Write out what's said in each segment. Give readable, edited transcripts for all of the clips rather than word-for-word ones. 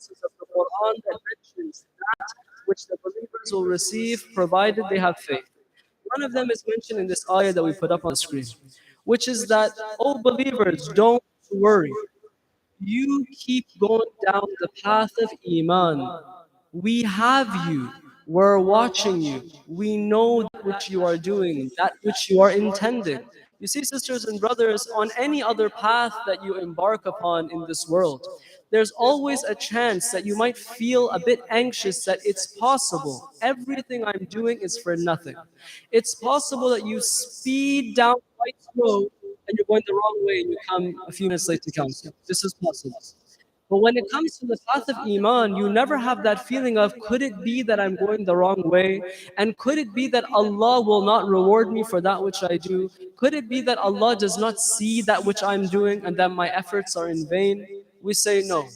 verses of the Quran that mentions that which the believers will receive provided they have faith. One of them is mentioned in this ayah that we put up on the screen, which is that, O believers, don't worry. You keep going down the path of Iman. We have you. We're watching you. We know that which you are doing, that which you are intending. You see, sisters and brothers, on any other path that you embark upon in this world, there's always a chance that you might feel a bit anxious that it's possible everything I'm doing is for nothing. It's possible that you speed down quite slow and you're going the wrong way and you come a few minutes late to council. This is possible. But when it comes to the path of Iman, you never have that feeling of, could it be that I'm going the wrong way? And could it be that Allah will not reward me for that which I do? Could it be that Allah does not see that which I'm doing and that my efforts are in vain? We say no.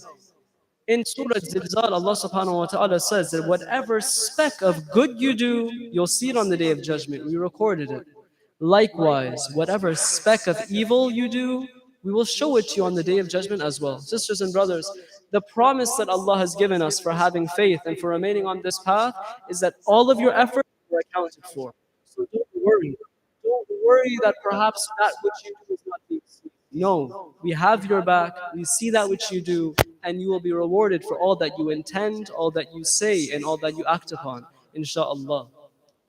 In Surah Zilzal, Allah subhanahu wa ta'ala says that whatever speck of good you do, you'll see it on the day of judgment. We recorded it. Likewise, whatever speck of evil you do, we will show it to you on the day of judgment as well. Sisters and brothers, the promise that Allah has given us for having faith and for remaining on this path is that all of your efforts are accounted for. So don't worry. Don't worry that perhaps that which you do is not being seen. No, we have your back, we see that which you do, and you will be rewarded for all that you intend, all that you say, and all that you act upon, inshaAllah.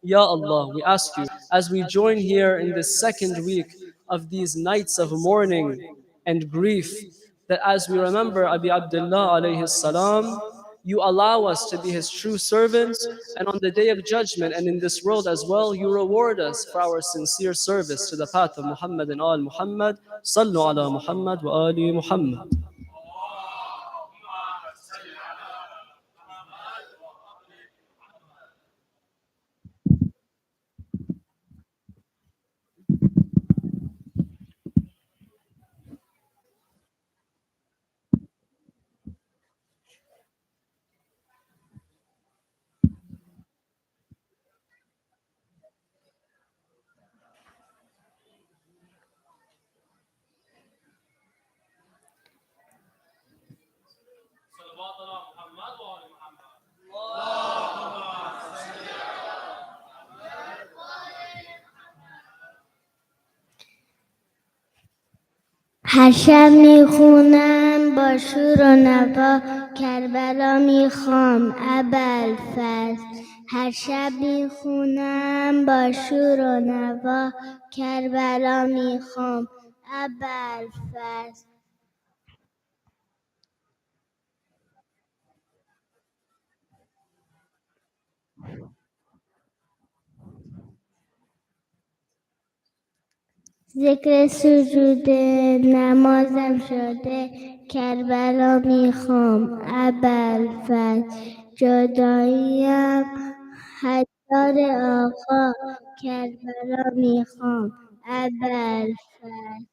Ya Allah, we ask you, as we join here in this second week of these nights of mourning and grief, that as we remember Abi Abdullah alayhi salam, you allow us to be his true servants, and on the day of judgment and in this world as well, you reward us for our sincere service to the path of Muhammad and al Muhammad. Sallu ala Muhammad wa ali Muhammad. هر شب میخونم با شور و نوا کربلا میخوام ابوالفضل. هر شب میخونم با شور و نوا کربلا میخوام ابوالفضل. ذکر سجود نمازم شده کربلا میخوام ابوالفضل. جداییم حجار آقا کربلا میخوام ابوالفضل.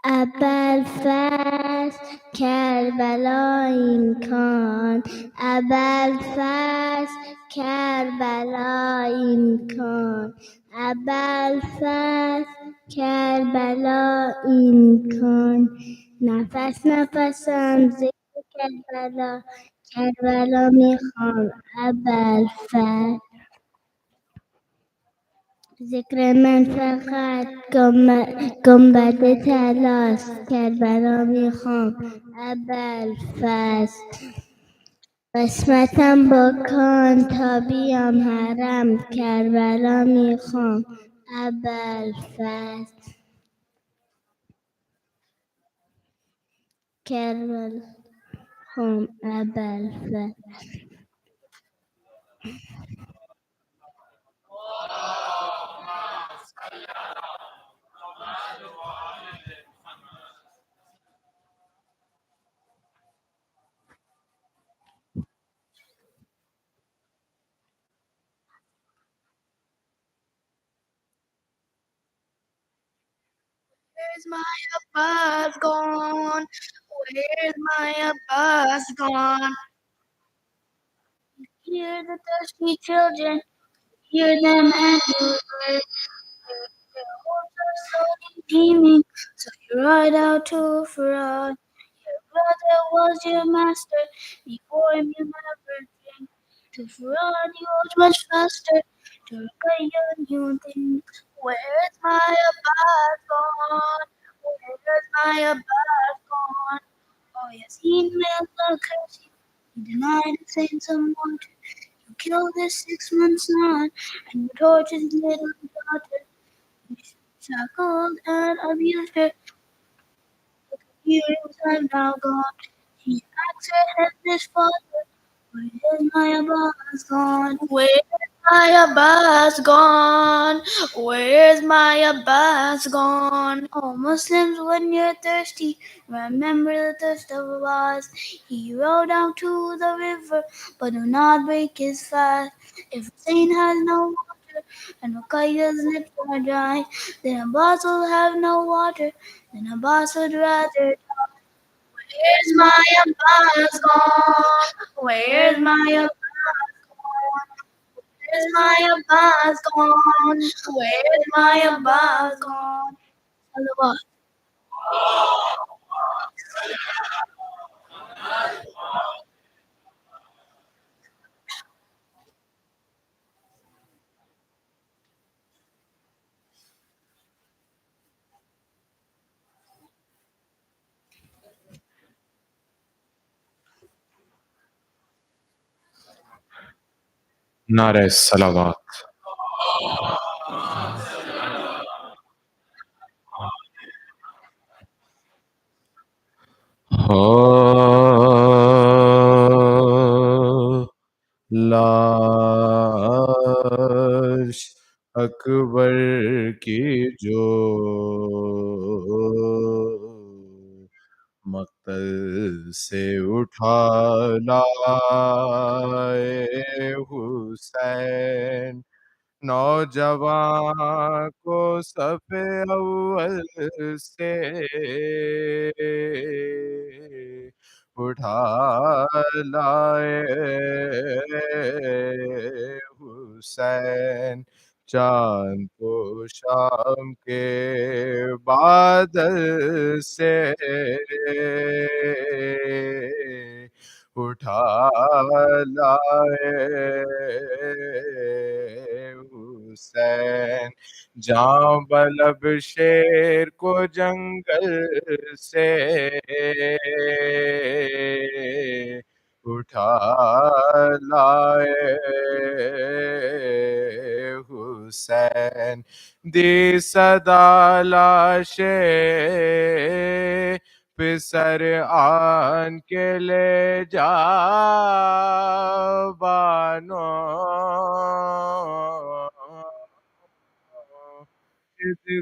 ابوالفضل کربلا این کان ابوالفضل کربلا این کان ابوالفضل کربلا این کان. نفس نفسم ذکر کربلا کربلا میخوام ابوالفضل. ذکر من فقط گنبد طلاست کربلا میخوام ابوالفضل. قسمتم با کان تا بیام حرم کربلا میخوام ابوالفضل. کربلا میخوام Abul Fazl. Where's my Abbas gone? Where's my Abbas gone? Hear the thirsty children, hear them and you their hearts are slowly beaming, so you ride out to Farad. Your brother was your master. Before him you never dreamed. To run you was much faster. To require new things. Where's my Abbas gone? Where's my Abbas gone? Oh yes, he nailed the curse. He denied the saints of water. You killed his 6 months son, and you tortured his little daughter. You shackled and abused her. Years are now gone. She asks her headless father, where is my Abbas gone? Where's my Abbas gone? Where's my Abbas gone? Oh, Muslims, when you're thirsty, remember the thirst of Abbas. He rode down to the river, but do not break his fast. If Hussein has no water, and Ruqayyah's lips are dry, then Abbas will have no water, then Abbas would rather. Where's my Abbas gone? Where's my Abbas gone? Where's my Abbas gone? Where's my Abbas gone? Salawat. نعرہ صلوات. لاش اکبر کی جو مقتل سے اٹھا لائے حسین، نوجوان کو صف اول سے اٹھا لائے حسین، چاند کو شام کے بادل سے اٹھا لائے حسین، جاں بلب شیر کو جنگل سے اٹھا لائے حسین، دی صدا لاش پسر آن کے لے جا بانو،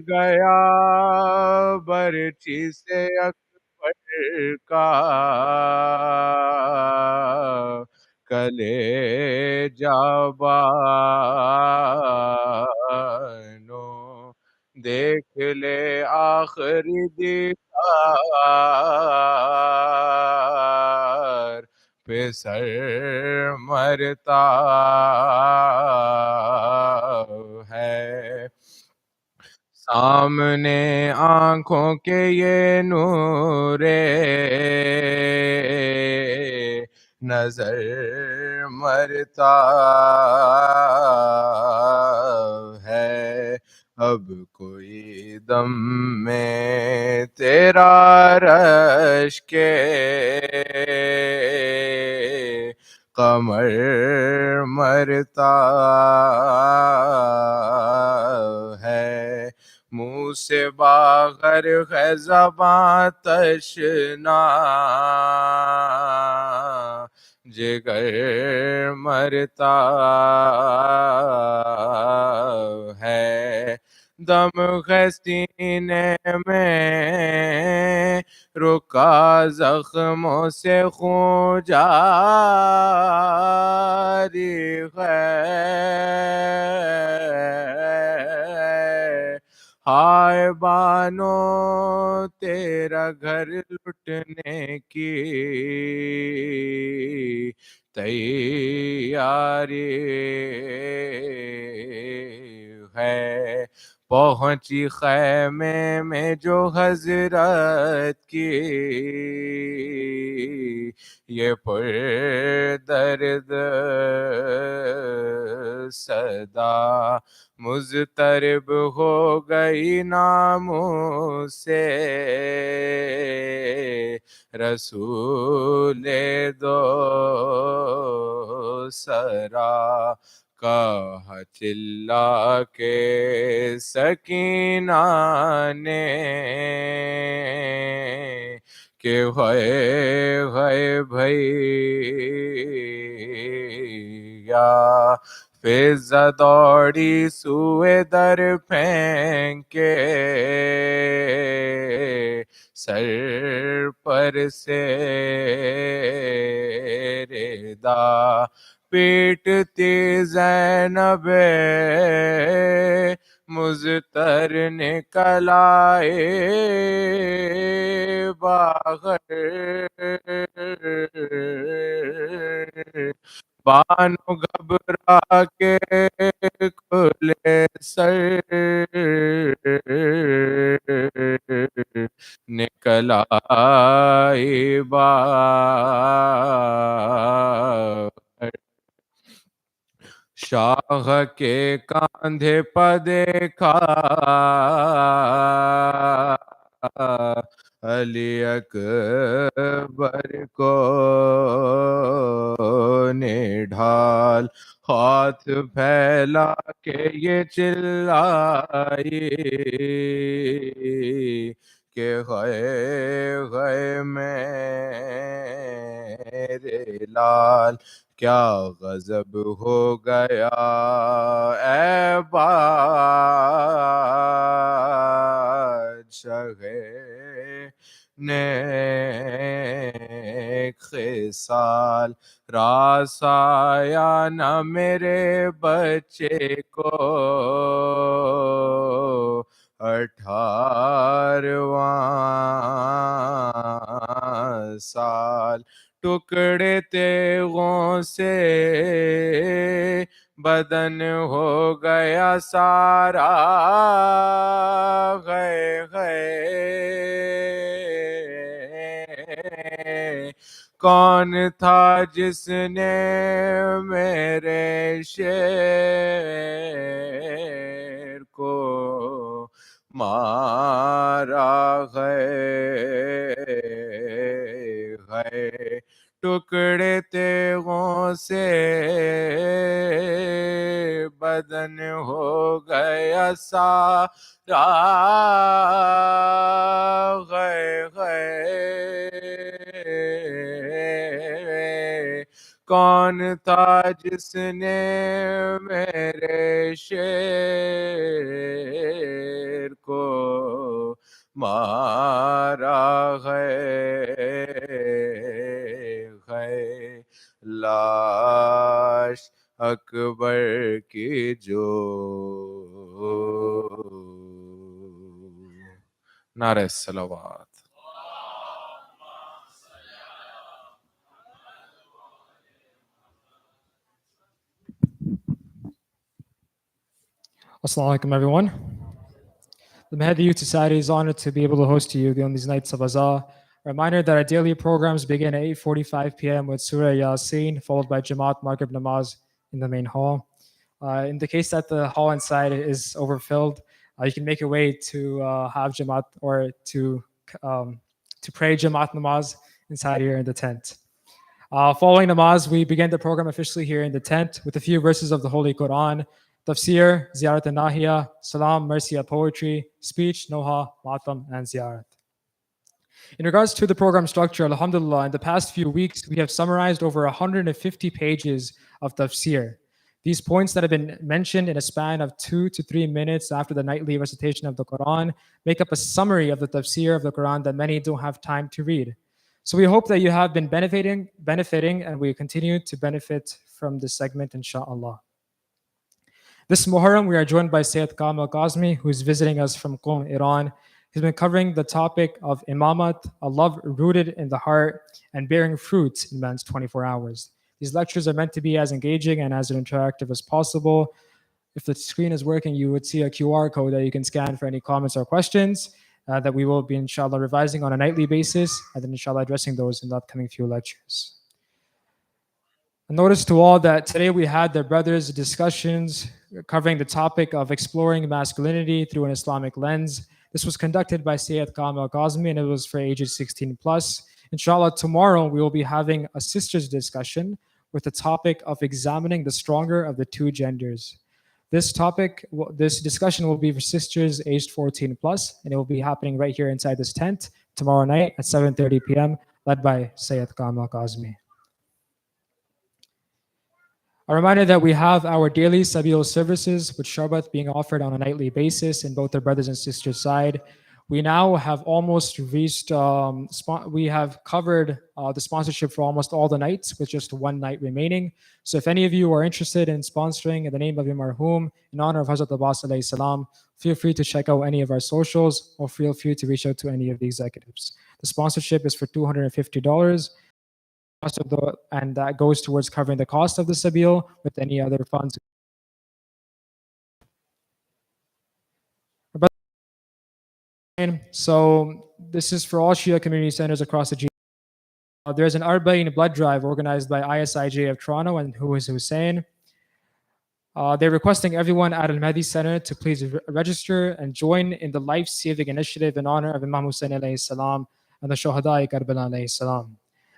گیا برچی سے اکبر کا کلے جا بانو، دیکھ لے آخری دیدار پہ سر مرتا ہے، سامنے آنکھوں کے یہ نور نظر مرتا ہے، اب کوئی دم میں تیرا رش کے قمر مرتا ہے، منہ سے باہر ہے زباں تشنا، جگر مرتا ہے، دم ہے سینے میں رکا زخموں سے خون جاری ہے، ہائے بانو تیرا گھر لٹنے کی تیاری ہے، پہنچی خیمے میں جو حضرت کی یہ پر درد صدا مضطرب ہو گئی ناموں سے رسول دو سرا کہا چلا کے سکینہ نے کہ ہے بھیا فضا دوڑی سوئے در پھینکے سر پر سے ردا پیٹتی زینب مضطر نکل آئے باہر بانو گھبرا کے کھلے سر نکل آئی باہر شاہ کے کاندھے پہ دیکھا علی اکبر کو نے ڈھال ہاتھ پھیلا کے یہ چلائی کہ ہے میرے لال کیا غضب ہو گیا اے بادشاہ نیک خصال راس آیا نہ میرے بچے کو 18واں سال ٹکڑے تیغوں سے بدن ہو گیا سارا کون تھا جس نے میرے شیر کو مارا ہے ٹکڑے تیغوں سے بدن ہو گیا سارا کون تھا جس نے میرے شیر کو مارا ہے لاش اکبر کی جو نعرہ صلوات Assalamu alaikum, everyone. The Mahdi Youth Society is honored to be able to host you on these nights of Azah. A reminder that our daily programs begin at 8:45 p.m. with Surah Yasin, followed by Jamaat Maghrib Namaz in the main hall. In the case that the hall inside is overfilled, you can make your way to have Jamaat or to pray Jamaat Namaz inside here in the tent. Following Namaz, we begin the program officially here in the tent with a few verses of the Holy Quran, Tafsir, Ziyarat al-Nahiya, Salam, Marsiya poetry, speech, Noha, Matam, and Ziyarat. In regards to the program structure, alhamdulillah, in the past few weeks, we have summarized over 150 pages of tafsir. These points that have been mentioned in a span of 2 to 3 minutes after the nightly recitation of the Quran make up a summary of the tafsir of the Quran that many don't have time to read. So we hope that you have been benefiting, and we continue to benefit from this segment, inshallah. This Muharram, we are joined by Syed Kamil Kazmi, who is visiting us from Qom, Iran. He's been covering the topic of imamat, a love rooted in the heart and bearing fruit in man's 24 hours. These lectures are meant to be as engaging and as interactive as possible. If the screen is working, you would see a QR code that you can scan for any comments or questions. that we will be, inshallah, revising on a nightly basis, and then, inshallah, addressing those in the upcoming few lectures. A notice to all that today we had the brothers' discussions covering the topic of exploring masculinity through an Islamic lens. This was conducted by Syed Kamil Kazmi, and it was for ages 16 plus. Inshallah, tomorrow we will be having a sisters' discussion with the topic of examining the stronger of the two genders. This discussion will be for sisters aged 14 plus, and it will be happening right here inside this tent tomorrow night at 7:30 p.m., led by Syed Kamil Kazmi. A reminder that we have our daily Sabil services with Sharbat being offered on a nightly basis in both the brothers and sisters side. We now have almost reached, we have covered the sponsorship for almost all the nights with just one night remaining. So if any of you are interested in sponsoring in the name of Marhum in honor of Hazrat Abbas alayhi salam, feel free to check out any of our socials or feel free to reach out to any of the executives. The sponsorship is for $250. And that goes towards covering the cost of the Sabil with any other funds. So this is for all Shia community centers across the GCC. There's an Arba'in blood drive organized by ISIJ of Toronto and who is Hussein. They're requesting everyone at Al Mahdi Center to please register and join in the life-saving initiative in honor of Imam Hussein alayhi salam and the Shuhada'i Karbala alayhi salam.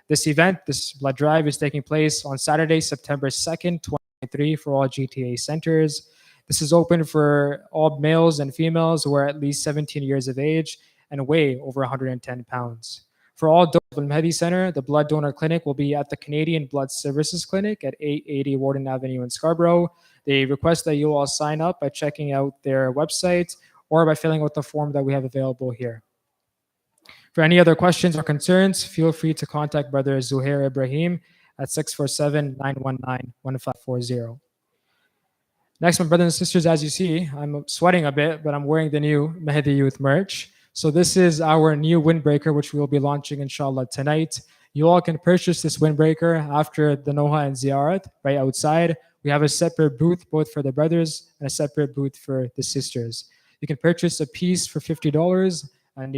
This event, this blood drive, is taking place on Saturday, September 2nd, 2023 for all GTA centers. This is open for all males and females who are at least 17 years of age and weigh over 110 pounds. For all Al Mahdi Center, the blood donor clinic will be at the Canadian Blood Services Clinic at 880 Warden Avenue in Scarborough. They request that you all sign up by checking out their website or by filling out the form that we have available here. For any other questions or concerns, feel free to contact Brother Zuhair Ibrahim at 647-919-1540. Next, my brothers and sisters, as you see, I'm sweating a bit, but I'm wearing the new Mahdi Youth merch. So this is our new windbreaker, which we will be launching, inshallah, tonight. You all can purchase this windbreaker after the Noha and Ziyarat right outside. We have a separate booth both for the brothers and a separate booth for the sisters. You can purchase a piece for $50. And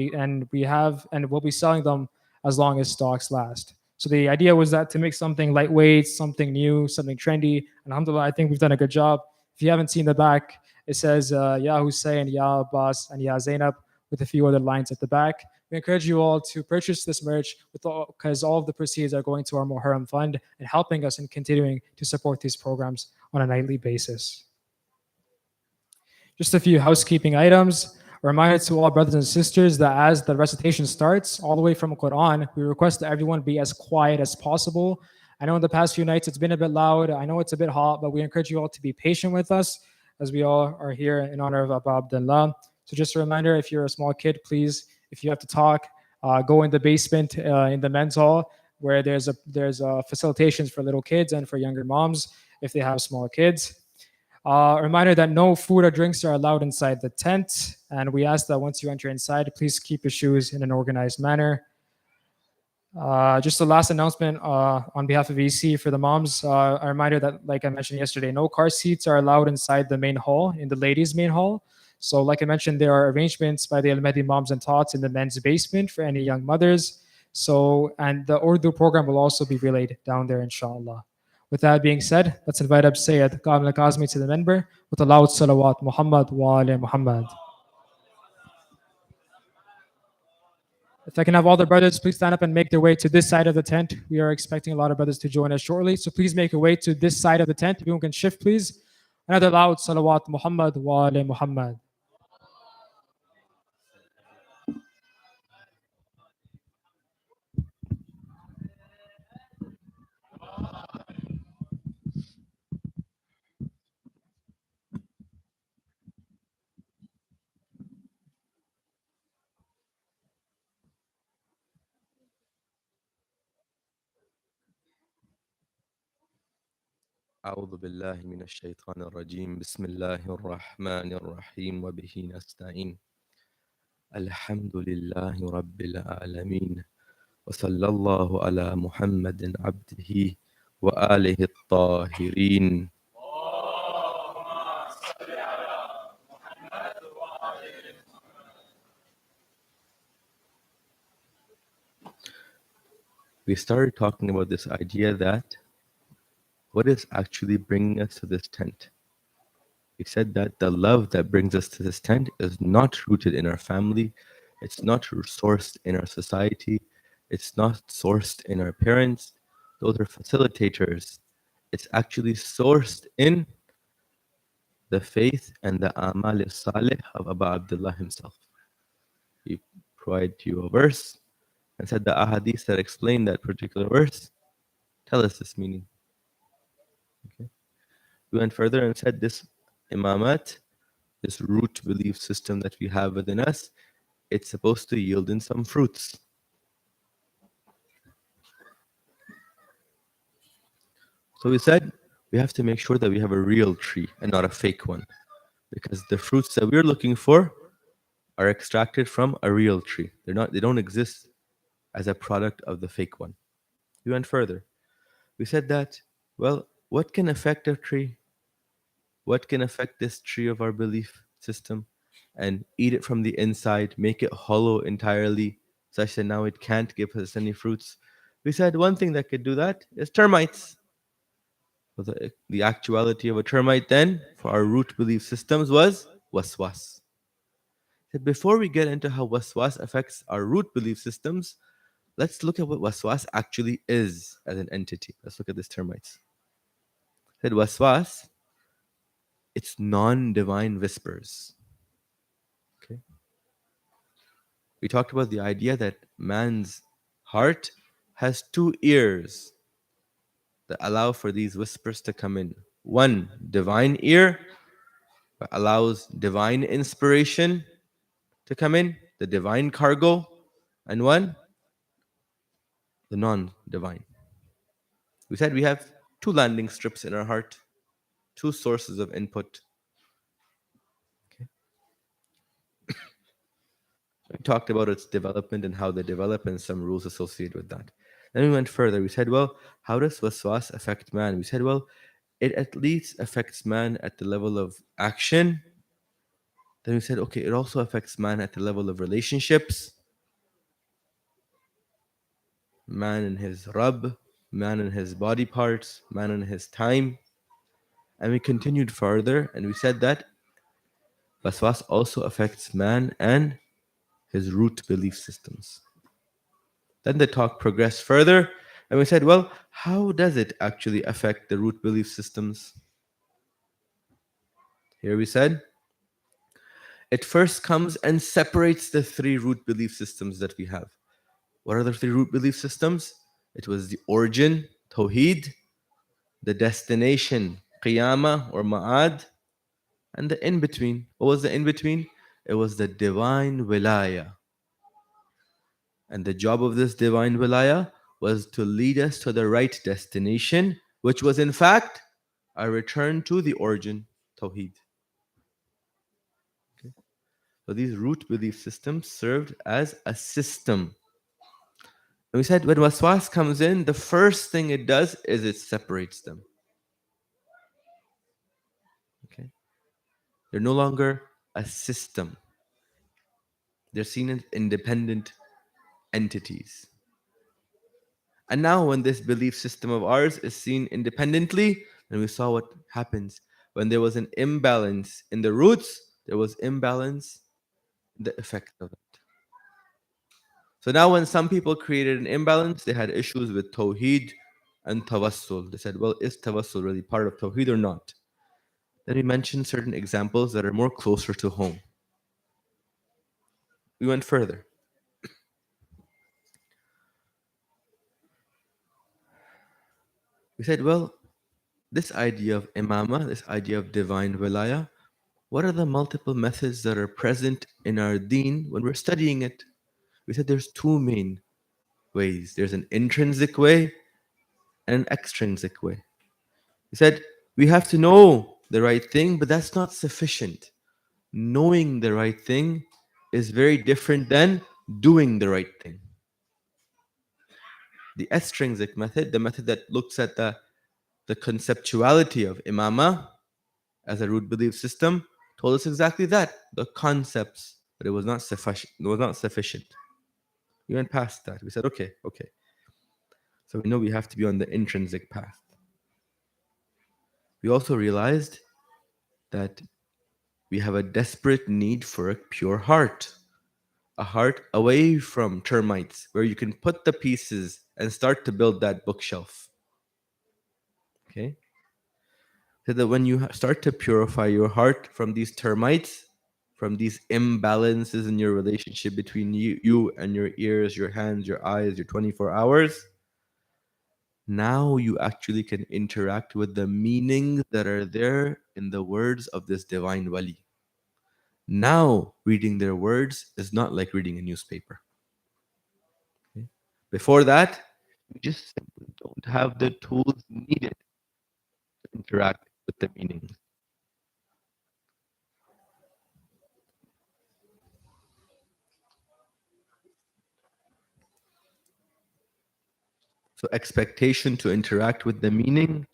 we'll be selling them as long as stocks last. So the idea was that to make something lightweight, something new, something trendy. And alhamdulillah, I think we've done a good job. If you haven't seen the back, it says Ya Hussein, Ya Abbas, and Ya Zainab with a few other lines at the back. We encourage you all to purchase this merch because all of the proceeds are going to our Muharram fund and helping us in continuing to support these programs on a nightly basis. Just a few housekeeping items. A reminder to all brothers and sisters that as the recitation starts, all the way from Quran, we request that everyone be as quiet as possible. I know in the past few nights it's been a bit loud. I know it's a bit hot, but we encourage you all to be patient with us as we all are here in honor of Abu Abdullah. So just a reminder, if you're a small kid, please, if you have to talk, go in the basement in the men's hall where there's facilitations for little kids and for younger moms if they have small kids. A reminder that no food or drinks are allowed inside the tent, and we ask that once you enter inside, please keep your shoes in an organized manner. Just a last announcement on behalf of EC for the moms. A reminder that, like I mentioned yesterday, no car seats are allowed inside the main hall, in the ladies' main hall. So like I mentioned, there are arrangements by the Al Mahdi Moms and Tots in the men's basement for any young mothers. So, and the Urdu program will also be relayed down there, inshallah. With that being said, let's invite up Syed Kamil Kazmi to the minbar with a loud salawat Muhammad wa ali Muhammad. If I can have all the brothers please stand up and make their way to this side of the tent. We are expecting a lot of brothers to join us shortly. So please make your way to this side of the tent. Everyone can shift, please. Another loud salawat Muhammad wa ali Muhammad. أعوذ بالله من الشيطان الرجيم بسم الله الرحمن الرحيم وبه نستعين الحمد لله رب العالمين وصلى الله على محمد عبده وآله الطاهرين. we started talking about this idea that what is actually bringing us to this tent? We said that the love that brings us to this tent is not rooted in our family, it's not sourced in our society, it's not sourced in our parents. Those are facilitators. It's actually sourced in the faith and the amal salih of Abu Abdullah himself. He provided you a verse and said the ahadith that explain that particular verse tell us this meaning. Okay. We went further and said this imamat, this root belief system that we have within us, it's supposed to yield in some fruits. So we said we have to make sure that we have a real tree and not a fake one, because the fruits that we're looking for are extracted from a real tree. They don't exist as a product of the fake one. We went further. We said that, well, what can affect a tree? What can affect this tree of our belief system and eat it from the inside, make it hollow entirely, such that now it can't give us any fruits? We said one thing that could do that is termites. So the actuality of a termite then for our root belief systems was waswas. That before we get into how waswas affects our root belief systems, let's look at what waswas actually is as an entity. Let's look at this termites. That waswas, it's non-divine whispers. Okay. We talked about the idea that man's heart has two ears that allow for these whispers to come in. One divine ear that allows divine inspiration to come in, the divine cargo, and one, the non-divine. We said we have two landing strips in our heart, two sources of input. Okay. We talked about its development and how they develop and some rules associated with that. Then we went further. We said, well, how does waswas affect man? We said, well, it at least affects man at the level of action. Then we said, okay, it also affects man at the level of relationships. Man and his Rabb, man and his body parts, man and his time. And we continued further and we said that waswas also affects man and his root belief systems. Then the talk progressed further and we said, well, how does it actually affect the root belief systems? Here we said, it first comes and separates the three root belief systems that we have. What are the three root belief systems? It was the origin, Tawheed, the destination, Qiyamah or Ma'ad, and the in between. What was the in between? It was the divine wilaya. And the job of this divine wilaya was to lead us to the right destination, which was in fact a return to the origin, Tawheed. Okay. So these root belief systems served as a system. And we said when waswas comes in, the first thing it does is it separates them. Okay. They're no longer a system. They're seen as independent entities. And now when this belief system of ours is seen independently, then we saw what happens. When there was an imbalance in the roots, there was imbalance in the effect of it. So now when some people created an imbalance, they had issues with Tawheed and Tawassul. They said, well, is Tawassul really part of Tawheed or not? Then we mentioned certain examples that are more closer to home. We went further. We said, well, this idea of imama, this idea of divine wilaya, what are the multiple methods that are present in our deen when we're studying it? We said there's two main ways. There's an intrinsic way and an extrinsic way. We said we have to know the right thing, but that's not sufficient. Knowing the right thing is very different than doing the right thing. The extrinsic method, the method that looks at the conceptuality of imama as a root belief system, told us exactly that, the concepts, but it was not sufficient. It was not sufficient. We went past that. We said, okay. So we know we have to be on the intrinsic path. We also realized that we have a desperate need for a pure heart, a heart away from termites, where you can put the pieces and start to build that bookshelf. Okay? So that when you start to purify your heart from these termites, from these imbalances in your relationship between you and your ears, your hands, your eyes, your 24 hours, now you actually can interact with the meanings that are there in the words of this divine wali. Now, reading their words is not like reading a newspaper. Okay? Before that, you just simply don't have the tools needed to interact with the meanings. So, expectation to interact with the meaning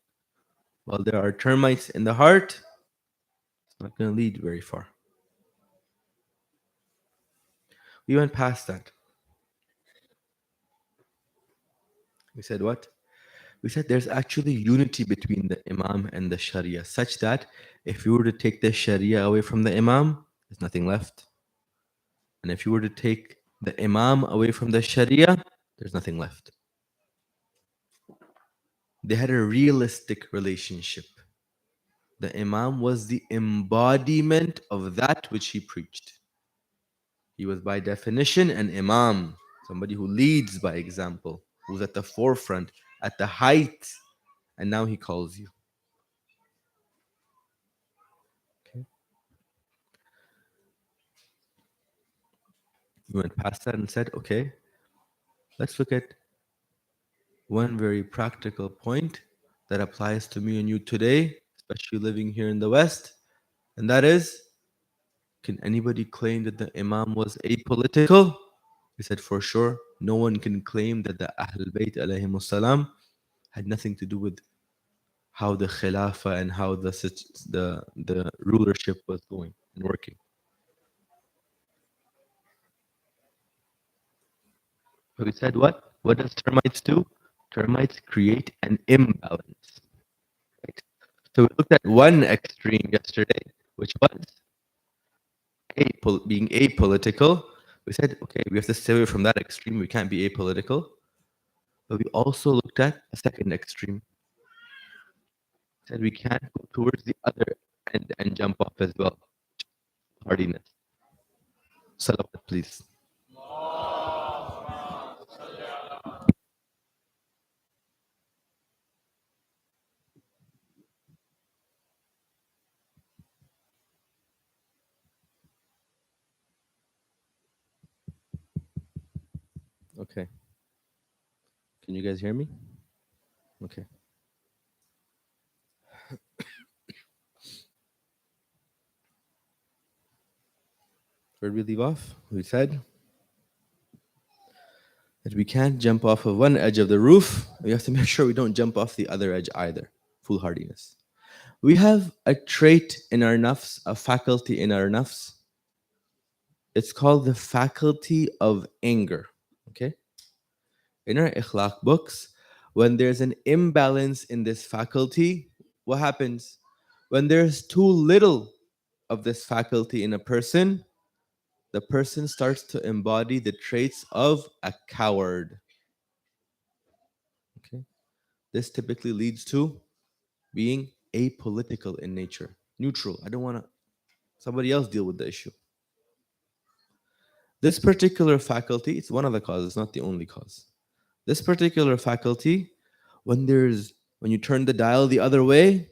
while there are termites in the heart, it's not going to lead very far. We went past that. We said what? We said there's actually unity between the Imam and the Sharia, such that if you were to take the Sharia away from the Imam, there's nothing left. And if you were to take the Imam away from the Sharia, there's nothing left. They had a realistic relationship. The Imam was the embodiment of that which he preached. He was by definition an Imam, somebody who leads by example, who's at the forefront, at the height, and now he calls you. Okay. We went past that and said, okay, let's look at one very practical point that applies to me and you today, especially living here in the West, and that is, can anybody claim that the Imam was apolitical? We said for sure, no one can claim that the Ahlul Bayt alayhimus salam had nothing to do with how the Khilafah and how the rulership was going and working. So we said what? What does termites do? Termites create an imbalance. Right? So we looked at one extreme yesterday, which was being apolitical. We said, okay, we have to stay away from that extreme. We can't be apolitical. But we also looked at a second extreme. We said we can't go towards the other end and jump off as well. Hardiness. Salawat, please. Okay. Can you guys hear me? Okay. Where did we leave off? We said that we can't jump off of one edge of the roof. We have to make sure we don't jump off the other edge either. Foolhardiness. We have a trait in our nafs, a faculty in our nafs. It's called the faculty of anger. Okay? In our ikhlaq books, when there's an imbalance in this faculty, what happens? When there's too little of this faculty in a person, the person starts to embody the traits of a coward. Okay? This typically leads to being apolitical in nature, neutral. I don't want to, somebody else deal with the issue. This particular faculty, it's one of the causes, not the only cause. This particular faculty, when you turn the dial the other way,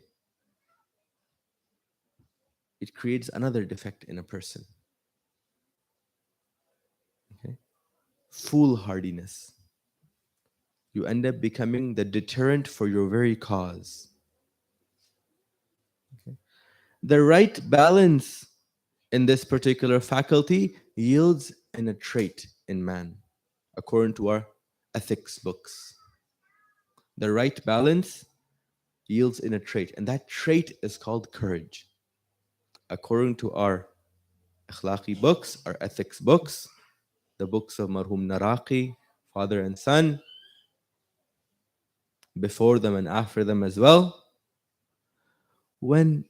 it creates another defect in a person. Okay? Foolhardiness. You end up becoming the deterrent for your very cause. Okay? The right balance in this particular faculty yields in a trait in man, according to our ethics books. The right balance yields in a trait, and that trait is called courage. According to our akhlaqi books, our ethics books, the books of Marhum Naraqi, father and son, before them and after them as well. When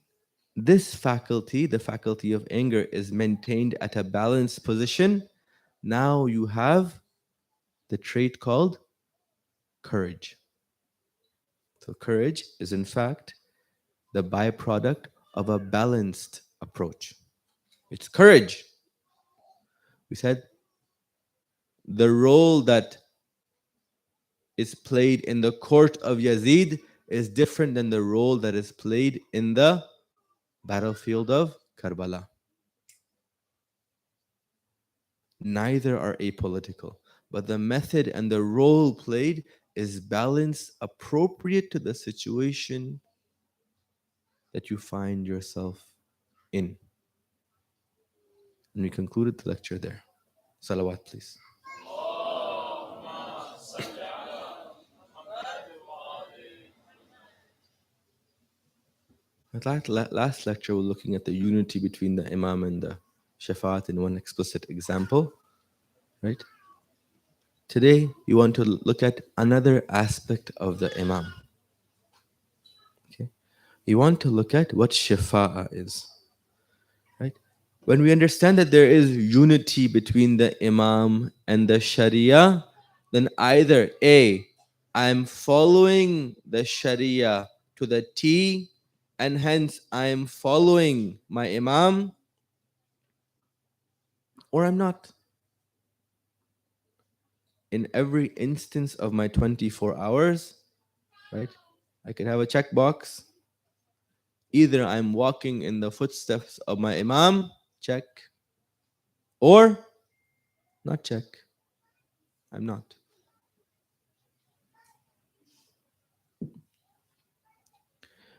this faculty, the faculty of anger, is maintained at a balanced position, now you have the trait called courage. So, courage is in fact the byproduct of a balanced approach. It's courage. We said the role that is played in the court of Yazid is different than the role that is played in the battlefield of Karbala. Neither are apolitical, but the method and the role played is balanced, appropriate to the situation that you find yourself in. And we concluded the lecture there. Salawat, please. Last lecture, we're looking at the unity between the Imam and the Shafaat in one explicit example, right? Today, you want to look at another aspect of the Imam. Okay? You want to look at what Shafa'a is, right? When we understand that there is unity between the Imam and the Sharia, then either A, I'm following the Sharia to the T, and hence I'm following my Imam, or I'm not. In every instance of my 24 hours, right, I could have a checkbox. Either I'm walking in the footsteps of my Imam, check, or not check. I'm not.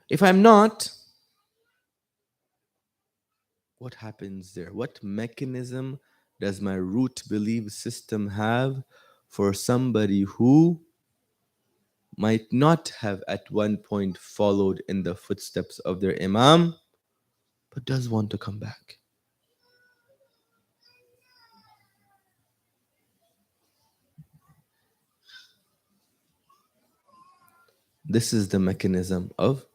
If I'm not, what happens there? What mechanism does my root belief system have for somebody who might not have at one point followed in the footsteps of their Imam, but does want to come back? This is the mechanism of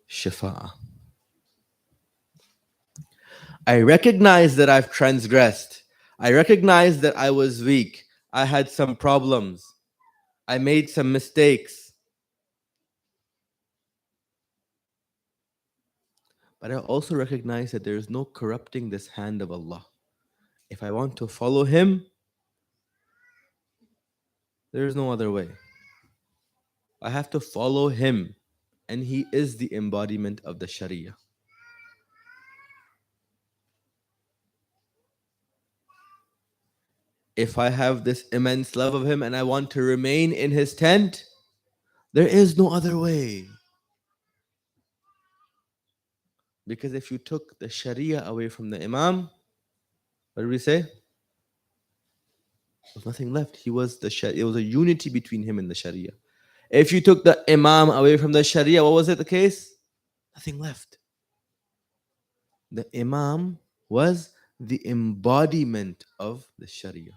Shafa'ah. I recognize that I've transgressed. I recognize that I was weak. I had some problems. I made some mistakes. But I also recognize that there is no corrupting this hand of Allah. If I want to follow Him, there is no other way. I have to follow Him, and He is the embodiment of the Sharia. If I have this immense love of Him and I want to remain in His tent, there is no other way. Because if you took the Sharia away from the Imam, what did we say? There's nothing left. He was the Sharia. It was a unity between him and the Sharia. If you took the Imam away from the Sharia, what was it the case? Nothing left. The Imam was the embodiment of the Sharia.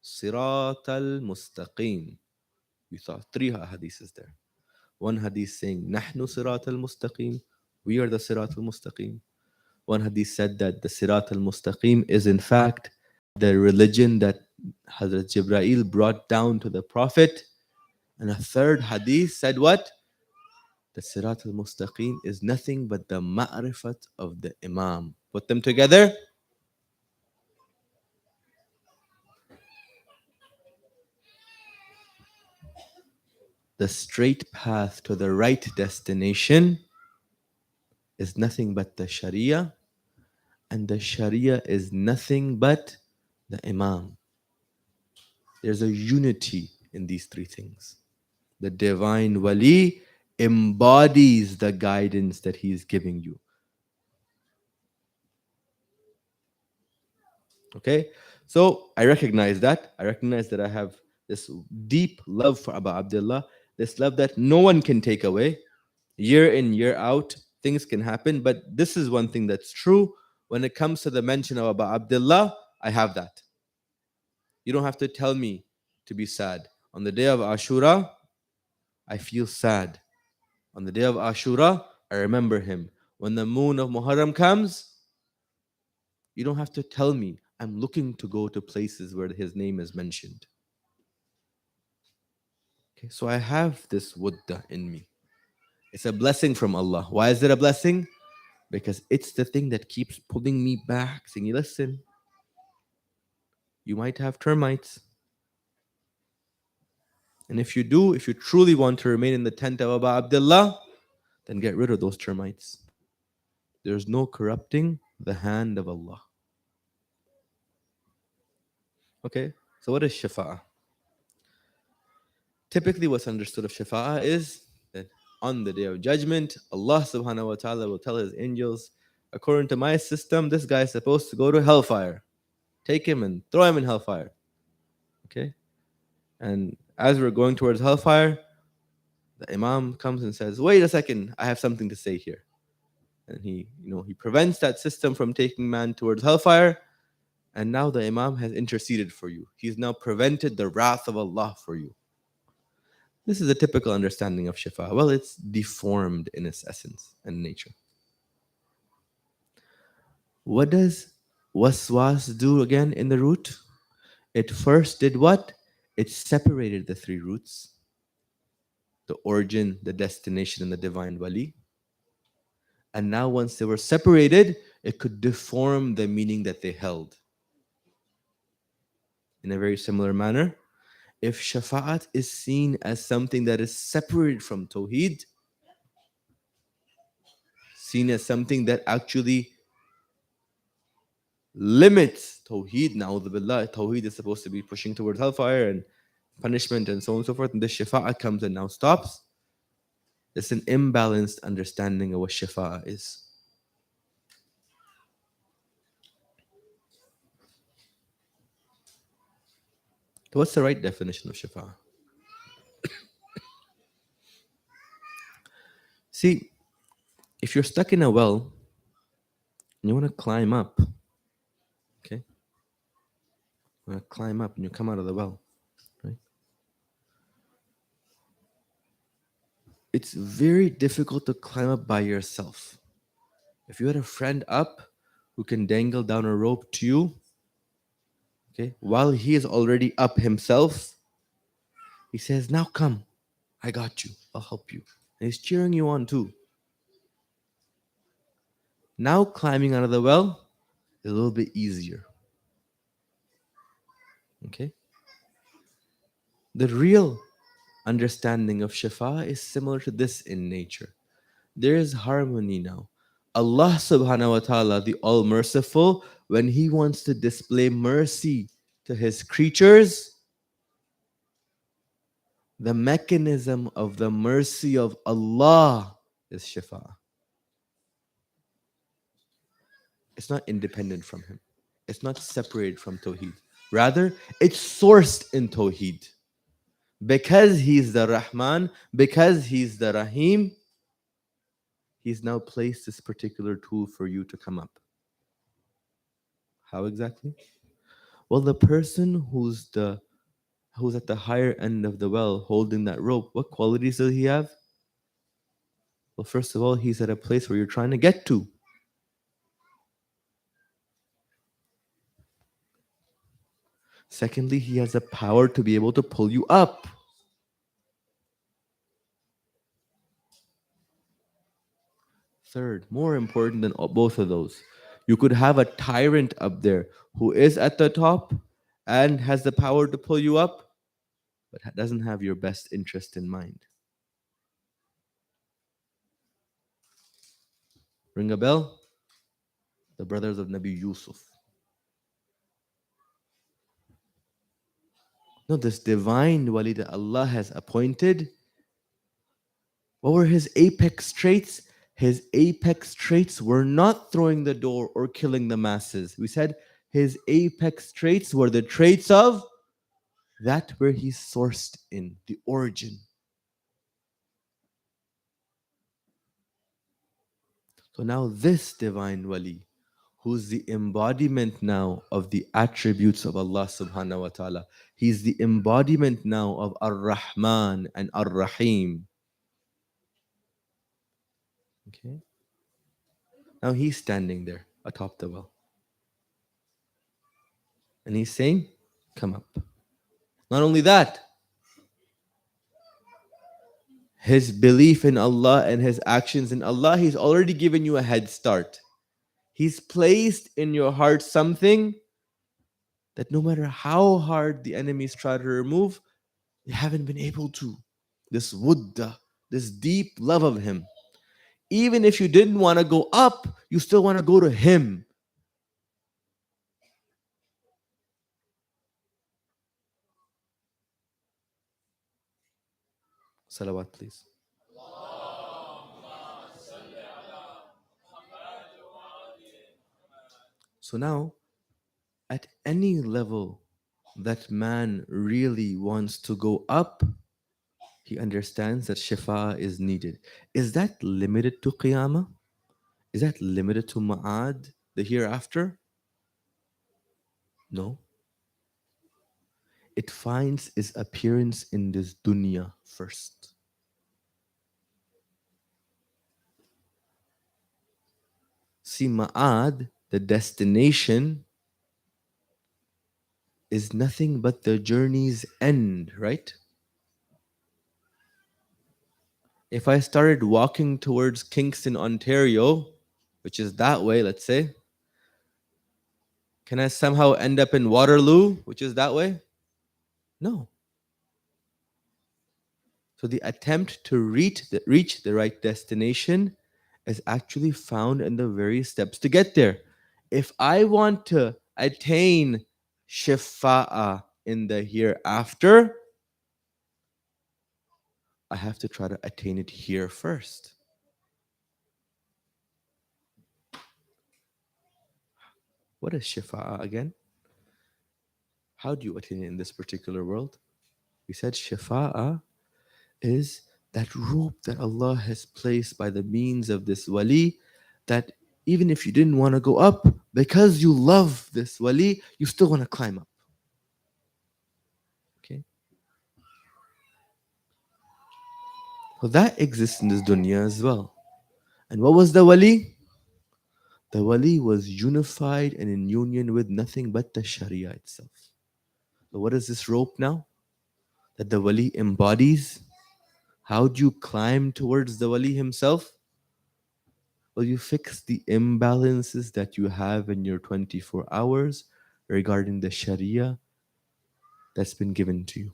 Sirat al-Mustaqim. We saw 3 hadiths there. One hadith saying, Nahnu Sirat al-Mustaqim. We are the Sirat al-Mustaqim. One hadith said that the Sirat al-Mustaqim is in fact the religion that Hazrat Jibreel brought down to the Prophet. And a third hadith said what? The Sirat al-Mustaqim is nothing but the ma'rifat of the Imam. Put them together. The straight path to the right destination is nothing but the Sharia, and the Sharia is nothing but the Imam. There's a unity in these 3 things. The divine wali embodies the guidance that he is giving you. Okay? So I recognize that. I recognize that I have this deep love for Abu Abdullah, this love that no one can take away. Year in, year out, things can happen. But this is one thing that's true. When it comes to the mention of Abu Abdullah, I have that. You don't have to tell me to be sad. On the day of Ashura, I feel sad. On the day of Ashura, I remember him. When the moon of Muharram comes, you don't have to tell me. I'm looking to go to places where his name is mentioned. Okay, so I have this wudda in me. It's a blessing from Allah. Why is it a blessing? Because it's the thing that keeps pulling me back, saying, listen, you might have termites. And if you do, if you truly want to remain in the tent of Abu Abdullah, then get rid of those termites. There's no corrupting the hand of Allah. Okay, so what is shafa'ah? Typically, what's understood of shafa'ah is that on the day of judgment, Allah subhanahu wa ta'ala will tell his angels, according to my system, this guy is supposed to go to hellfire. Take him and throw him in hellfire. Okay? And as we're going towards hellfire, the Imam comes and says, wait a second, I have something to say here. And he prevents that system from taking man towards hellfire. And now the Imam has interceded for you. He's now prevented the wrath of Allah for you. This is a typical understanding of shifa. Well, it's deformed in its essence and nature. What does waswas do again in the root? It first did what? It separated the three roots: the origin, the destination, and the divine wali. And now once they were separated, it could deform the meaning that they held. In a very similar manner, if shafa'at is seen as something that is separated from tawheed, seen as something that actually limits tawheed, na'udhu billah, tawheed is supposed to be pushing towards hellfire and punishment and so on and so forth, and this shafa'at comes and now stops, it's an imbalanced understanding of what shafa'at is. So what's the right definition of shafa'at? See, if you're stuck in a well and you want to climb up, okay? You want to climb up and you come out of the well, right? It's very difficult to climb up by yourself. If you had a friend up who can dangle down a rope to you, okay, while he is already up himself, he says, now come, I got you, I'll help you. And he's cheering you on too. Now climbing out of the well is a little bit easier. Okay? The real understanding of shifa is similar to this in nature. There is harmony now. Allah subhanahu wa ta'ala, the all-merciful, when he wants to display mercy to his creatures, the mechanism of the mercy of Allah is shifa. It's not independent from him. It's not separated from Tawheed. Rather, it's sourced in Tawheed. Because he's the Rahman, because he's the Rahim, he's now placed this particular tool for you to come up. How exactly? Well, the person who's at the higher end of the well holding that rope, what qualities does he have? Well, first of all, he's at a place where you're trying to get to. Secondly, he has the power to be able to pull you up. Third, more important than both of those, you could have a tyrant up there who is at the top and has the power to pull you up, but doesn't have your best interest in mind. Ring a bell? The brothers of Nabi Yusuf. No, this divine wali that Allah has appointed, what were his apex traits? His apex traits were not throwing the door or killing the masses. We said his apex traits were the traits of that where he's sourced in, the origin. So now this divine wali, who's the embodiment now of the attributes of Allah subhanahu wa ta'ala. He's the embodiment now of Ar-Rahman and Ar-Rahim. Okay. Now he's standing there atop the well. And he's saying, come up. Not only that, his belief in Allah and his actions in Allah, he's already given you a head start. He's placed in your heart something that no matter how hard the enemies try to remove, they haven't been able to. This wudda, this deep love of him. Even if you didn't want to go up, you still want to go to him. Salawat, please. So now, at any level that man really wants to go up, he understands that shifa is needed. Is that limited to qiyamah? Is that limited to ma'ad, the hereafter? No. It finds its appearance in this dunya first. See, ma'ad, the destination, is nothing but the journey's end, right? If I started walking towards Kingston, Ontario, which is that way, let's say, can I somehow end up in Waterloo, which is that way? No. So the attempt to reach the right destination is actually found in the very steps to get there. If I want to attain shifa'a in the hereafter, I have to try to attain it here first. What is shifa'a again? How do you attain it in this particular world? We said shifa'a is that rope that Allah has placed by the means of this wali, that even if you didn't want to go up, because you love this wali, you still want to climb up. Okay? Well, that exists in this dunya as well. And what was the wali? The wali was unified and in union with nothing but the Sharia itself. So what is this rope now that the wali embodies? How do you climb towards the wali himself? Well, you fix the imbalances that you have in your 24 hours regarding the Sharia that's been given to you.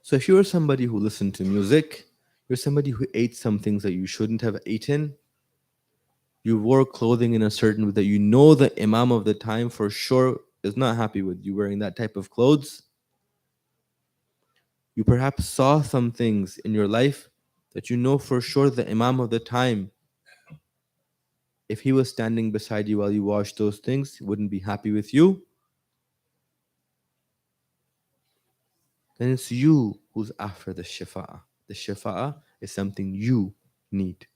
So if you're somebody who listened to music, you're somebody who ate some things that you shouldn't have eaten, you wore clothing in a certain way that you know the imam of the time for sure is not happy with you wearing that type of clothes, you perhaps saw some things in your life that you know for sure the imam of the time, if he was standing beside you while you watched those things, he wouldn't be happy with you. Then it's you who's after the shifa'ah. The shifa'ah is something you need.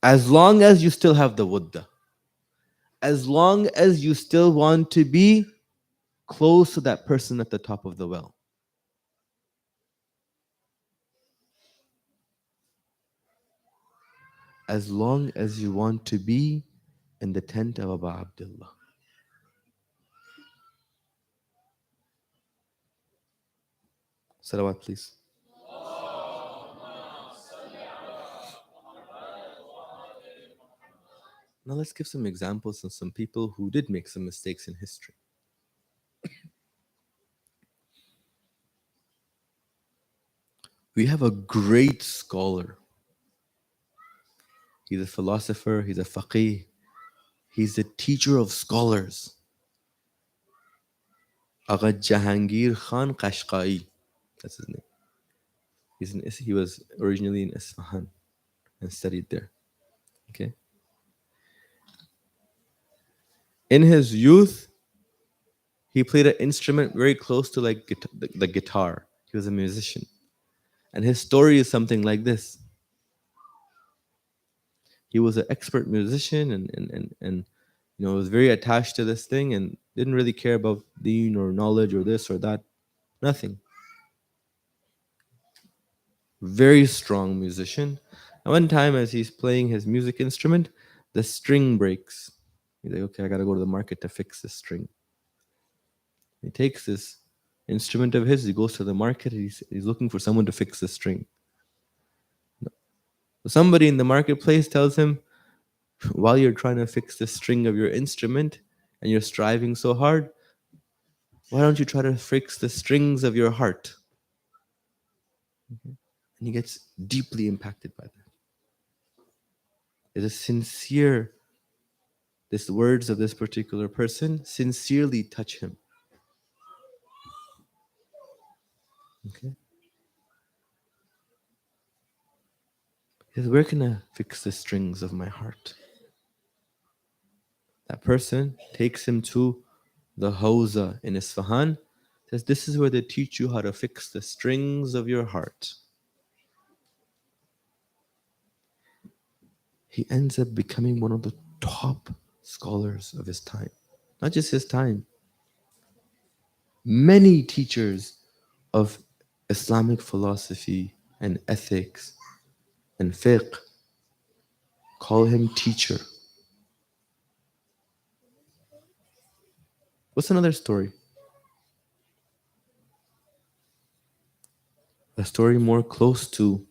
As long as you still have the wudda, as long as you still want to be close to that person at the top of the well. As long as you want to be in the tent of Abu Abdullah. Salawat, please. Now let's give some examples of some people who did make some mistakes in history. We have a great scholar. He's a philosopher, he's a faqih, he's a teacher of scholars. Agha Jahangir Khan Qashqai. That's his name. He was originally in Isfahan and studied there. Okay. In his youth, he played an instrument very close to like the guitar. He was a musician. And his story is something like this. He was an expert musician and was very attached to this thing and didn't really care about deen or knowledge or this or that. Nothing. Very strong musician. And one time as he's playing his music instrument, the string breaks. He's like, okay, I gotta go to the market to fix this string. He takes this instrument of his, he goes to the market, he's looking for someone to fix the string. So somebody in the marketplace tells him, while you're trying to fix the string of your instrument and you're striving so hard, why don't you try to fix the strings of your heart? And he gets deeply impacted by that. It is sincere, these words of this particular person sincerely touch him. Okay? He says, where can I fix the strings of my heart? That person takes him to the Hawza in Isfahan, says, this is where they teach you how to fix the strings of your heart. He ends up becoming one of the top scholars of his time. Not just his time. Many teachers of Islamic philosophy and ethics and fiqh call him teacher. What's another story? A story more close to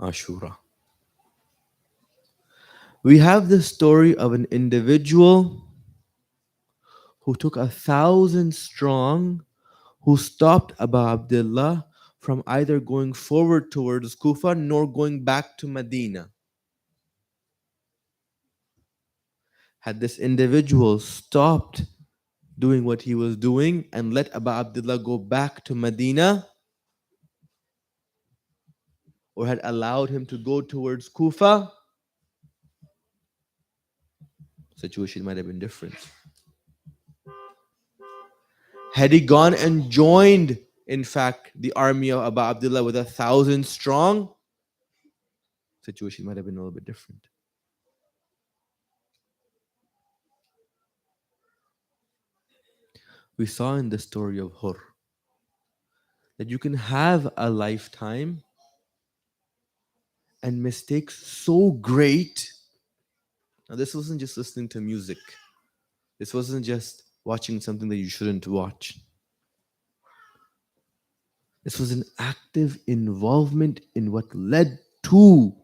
Ashura. We have the story of an individual who took 1,000 strong, who stopped Abu Abdullah from either going forward towards Kufa nor going back to Medina. Had this individual stopped doing what he was doing and let Abu Abdullah go back to Medina, or had allowed him to go towards Kufa, situation might have been different. Had he gone and joined, in fact, the army of Abu Abdullah with 1,000 strong, situation might have been a little bit different. We saw in the story of Hur that you can have a lifetime and mistakes so great. Now, this wasn't just listening to music. This wasn't just watching something that you shouldn't watch. This was an active involvement in what led to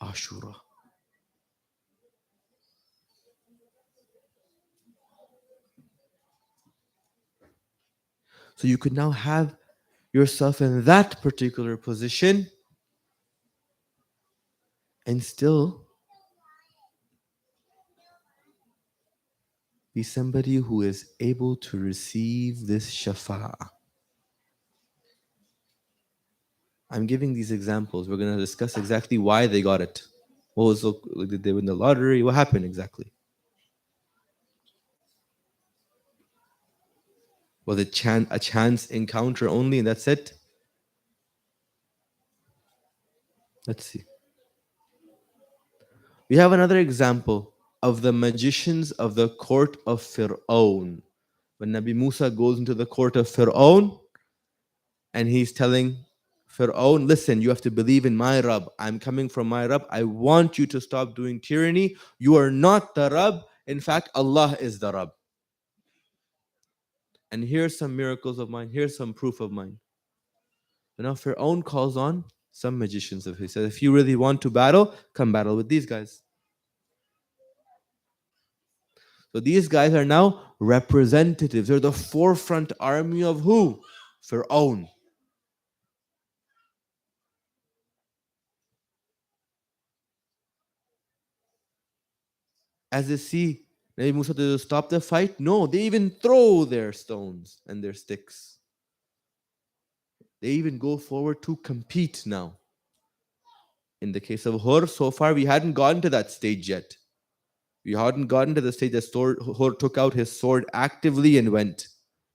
Ashura. So you could now have yourself in that particular position and still be somebody who is able to receive this shafa'ah. I'm giving these examples. We're going to discuss exactly why they got it. What was did they win the lottery? What happened exactly? Was it a chance encounter only and that's it? Let's see. We have another example of the magicians of the court of Fir'aun. When Nabi Musa goes into the court of Fir'aun and he's telling Fir'aun, listen, you have to believe in my Rabb. I'm coming from my Rabb. I want you to stop doing tyranny. You are not the Rabb. In fact, Allah is the Rabb. And here's some miracles of mine. Here's some proof of mine. And now Fir'aun calls on some magicians of his. He says, if you really want to battle, come battle with these guys. So these guys are now representatives. They're the forefront army of who? Fir'aun. As they see Nabi Musa to stop the fight, no, they even throw their stones and their sticks. They even go forward to compete now. In the case of Hur, so far we hadn't gotten to that stage yet. We hadn't gotten to the stage that Hur took out his sword actively and went.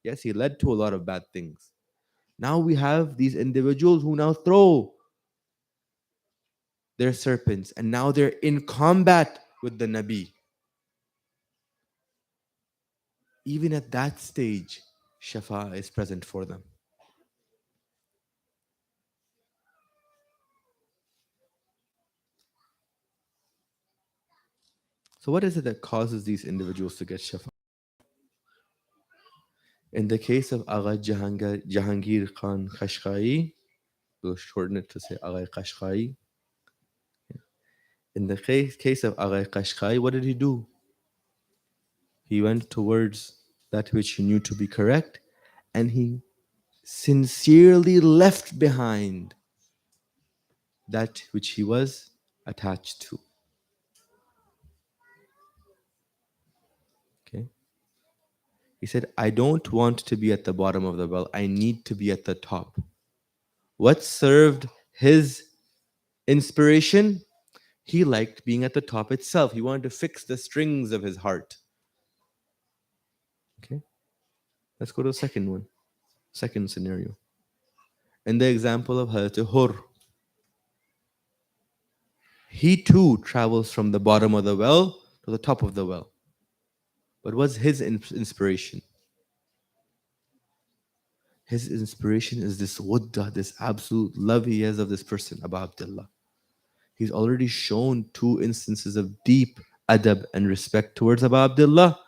Yes, he led to a lot of bad things. Now we have these individuals who now throw their serpents and now they're in combat with the Nabi. Even at that stage, Shafa is present for them. So, what is it that causes these individuals to get Shafa? In the case of Agha Jahangir Khan Kashgai, we'll shorten it to say Agha Kashgai. In the case of Agha Kashgai, what did he do? He went towards that which he knew to be correct and he sincerely left behind that which he was attached to. Okay. He said, I don't want to be at the bottom of the well. I need to be at the top. What served his inspiration? He liked being at the top itself. He wanted to fix the strings of his heart. Okay. Let's go to the second one. Second scenario. In the example of Hazrat Hur, he too travels from the bottom of the well to the top of the well. But what's his inspiration? His inspiration is this wadda, this absolute love he has of this person, Abu Abdullah. He's already shown two instances of deep adab and respect towards Abu Abdullah.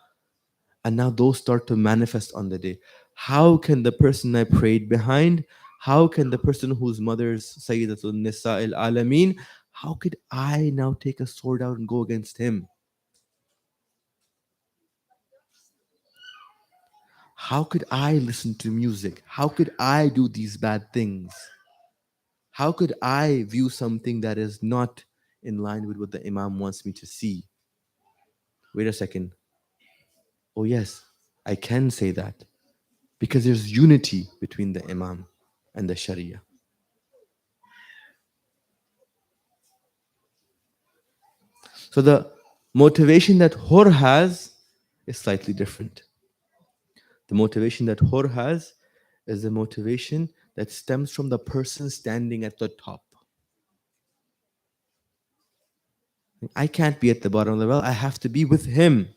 And now those start to manifest on the day. How can the person I prayed behind, how can the person whose mother is Sayyidatul Nisa al Alameen, how could I now take a sword out and go against him? How could I listen to music? How could I do these bad things? How could I view something that is not in line with what the Imam wants me to see? Wait a second. Oh, yes, I can say that because there's unity between the Imam and the Sharia. So the motivation that Hur has is slightly different. The motivation that Hur has is the motivation that stems from the person standing at the top. I can't be at the bottom of the well, I have to be with him.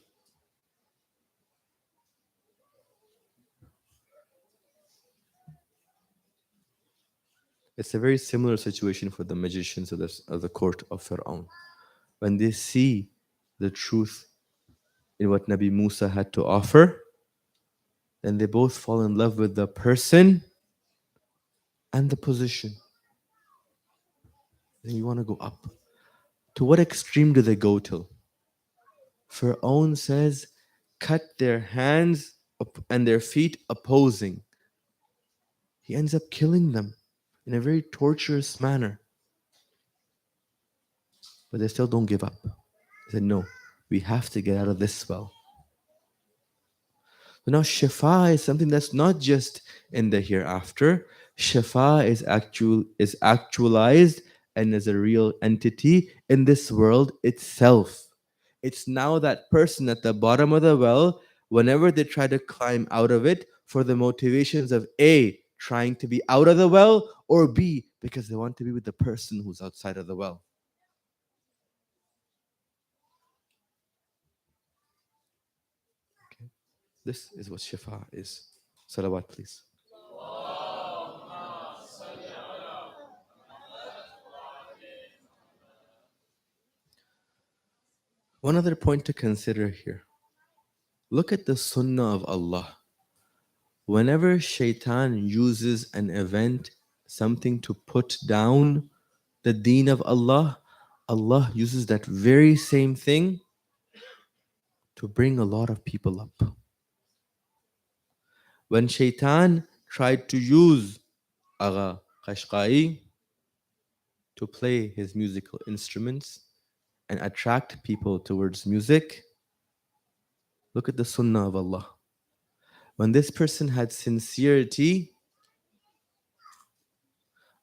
It's a very similar situation for the magicians of the court of Pharaoh. When they see the truth in what Nabi Musa had to offer, then they both fall in love with the person and the position. Then you want to go up. To what extreme do they go till? Pharaoh says, cut their hands and their feet opposing. He ends up killing them in a very torturous manner. But they still don't give up. They said, no, we have to get out of this well. So now Shifa is something that's not just in the hereafter. Shifa is actualized and is a real entity in this world itself. It's now that person at the bottom of the well, whenever they try to climb out of it for the motivations of A, trying to be out of the well, or B, because they want to be with the person who's outside of the well. Okay. This is what Shifa is. Salawat, please. One other point to consider here. Look at the sunnah of Allah. Whenever shaitan uses an event, something to put down the deen of Allah, Allah uses that very same thing to bring a lot of people up. When shaitan tried to use Agha Qashqai to play his musical instruments and attract people towards music, look at the sunnah of Allah. When this person had sincerity,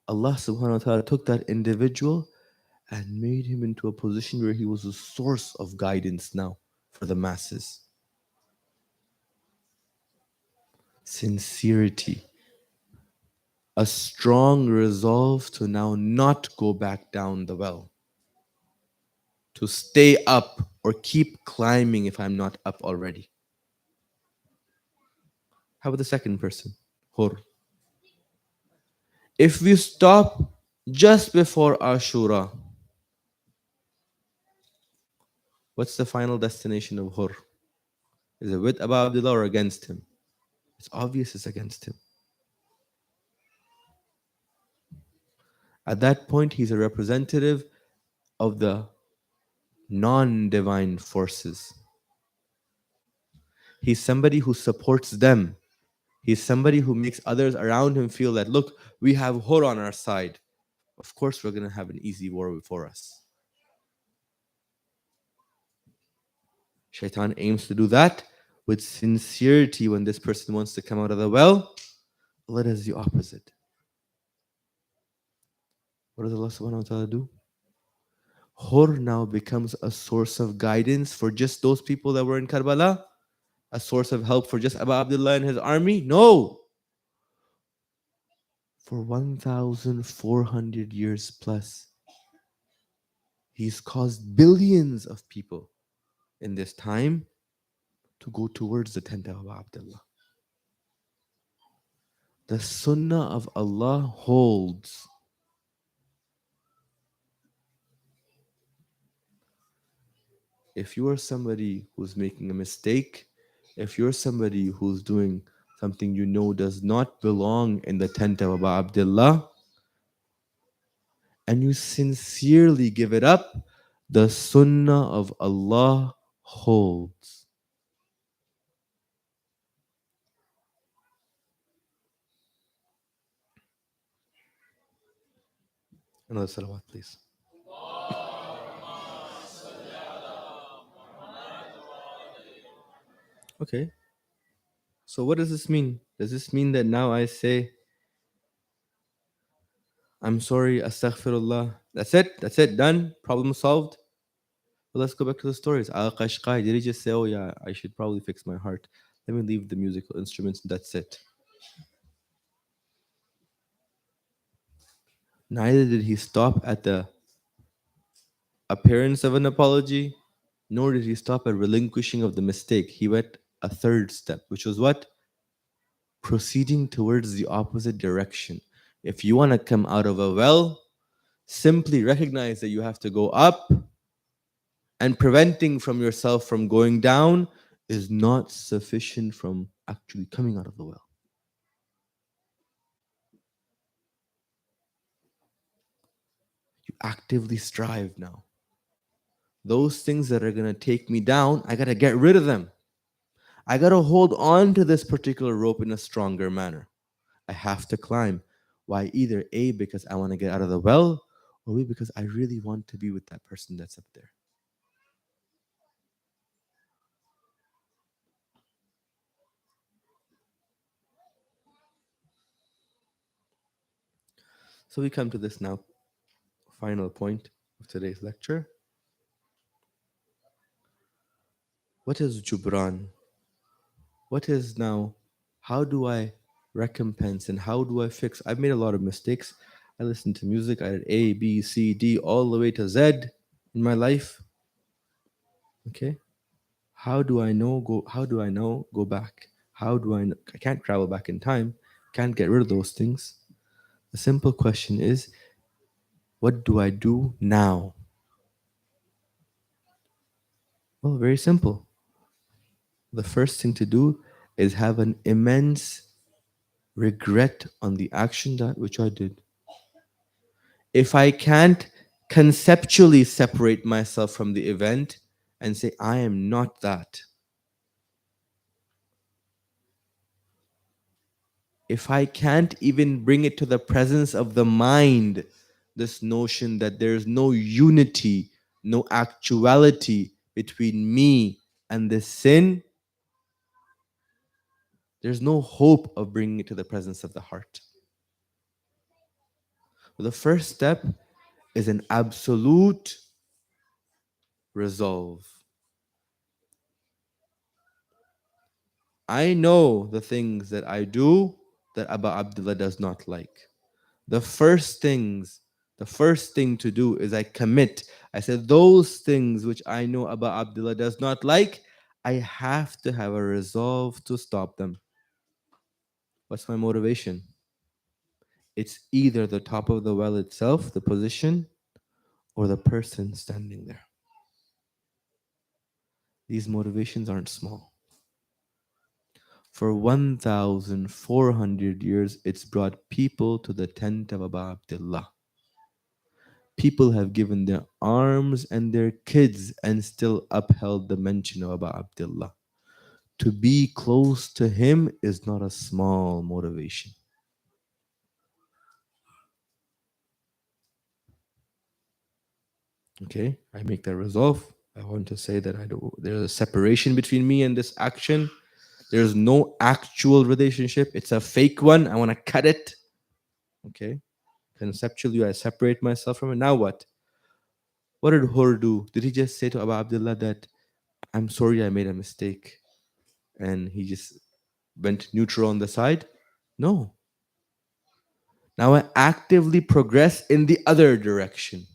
Allah subhanahu wa ta'ala took that individual and made him into a position where he was a source of guidance now for the masses. Sincerity, a strong resolve to now not go back down the well, to stay up or keep climbing if I'm not up already. How about the second person? Hur. If we stop just before Ashura, what's the final destination of Hur? Is it with Abu Abdullah or against him? It's obvious it's against him. At that point, he's a representative of the non divine forces. He's somebody who supports them. He's somebody who makes others around him feel that, look, we have Hur on our side. Of course, we're going to have an easy war before us. Shaitan aims to do that with sincerity when this person wants to come out of the well. Allah does the opposite. What does Allah subhanahu wa ta'ala do? Hur now becomes a source of guidance for just those people that were in Karbala, a source of help for just Abu Abdullah and his army. No. For 1,400 years plus, he's caused billions of people in this time to go towards the tent of Abu Abdullah. The sunnah of Allah holds. If you are somebody who's making a mistake, if you're somebody who's doing something you know does not belong in the tent of Abu Abdullah, and you sincerely give it up, the sunnah of Allah holds. Another salawat, please. Okay. So what does this mean? Does this mean that now I say, I'm sorry, astaghfirullah? That's it, done, problem solved? But let's go back to the stories. Al Qashqai, did he just say, oh yeah, I should probably fix my heart? Let me leave the musical instruments, that's it. Neither did he stop at the appearance of an apology, nor did he stop at relinquishing of the mistake. He went a third step, which was what? Proceeding towards the opposite direction. If you want to come out of a well, simply recognize that you have to go up, and preventing from yourself from going down is not sufficient from actually coming out of the well. You actively strive now. Those things that are going to take me down, I got to get rid of them. I got to hold on to this particular rope in a stronger manner. I have to climb. Why? Either A, because I want to get out of the well, or B, because I really want to be with that person that's up there. So we come to this now final point of today's lecture. What is Jubran? What is now, how do I recompense and how do I fix? I've made a lot of mistakes. I listened to music. I had A, B, C, D, all the way to Z in my life. Okay. How do I know go back? How do I know? I can't travel back in time. Can't get rid of those things. The simple question is, what do I do now? Well, very simple. The first thing to do is have an immense regret on the action that which I did. If I can't conceptually separate myself from the event and say, I am not that. If I can't even bring it to the presence of the mind, this notion that there's no unity, no actuality between me and this sin, there's no hope of bringing it to the presence of the heart. So the first step is an absolute resolve. I know the things that I do that Abu Abdullah does not like. The first things, the first thing to do is I commit. I said, those things which I know Abu Abdullah does not like, I have to have a resolve to stop them. What's my motivation? It's either the top of the well itself, the position, or the person standing there. These motivations aren't small. For 1,400 years, it's brought people to the tent of Abu Abdullah. People have given their arms and their kids and still upheld the mention of Abu Abdullah. To be close to him is not a small motivation. Okay, I make that resolve. I want to say that there's a separation between me and this action. There's no actual relationship. It's a fake one. I want to cut it. Okay. Conceptually, I separate myself from it. Now what? What did Hur do? Did he just say to Abu Abdullah that I'm sorry I made a mistake and he just went neutral on the side? No. Now I actively progress in the other direction.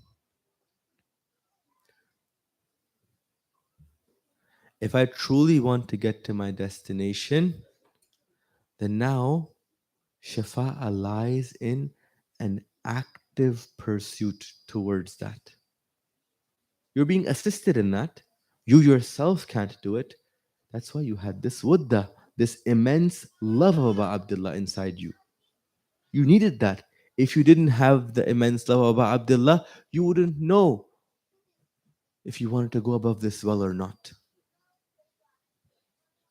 If I truly want to get to my destination, then now Shafa'a lies in an active pursuit towards that. You're being assisted in that. You yourself can't do it. That's why you had this wudda, this immense love of Abu Abdullah inside you. You needed that. If you didn't have the immense love of Abu Abdullah, you wouldn't know if you wanted to go above this well or not.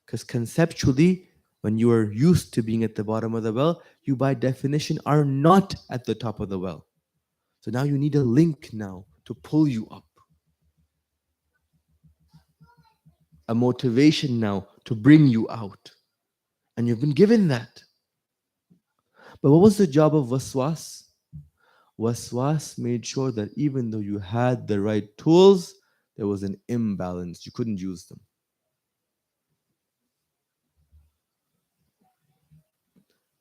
Because conceptually, when you are used to being at the bottom of the well, you by definition are not at the top of the well. So now you need a link now to pull you up. A motivation now to bring you out. And you've been given that. But what was the job of Waswas? Waswas made sure that even though you had the right tools, there was an imbalance. You couldn't use them.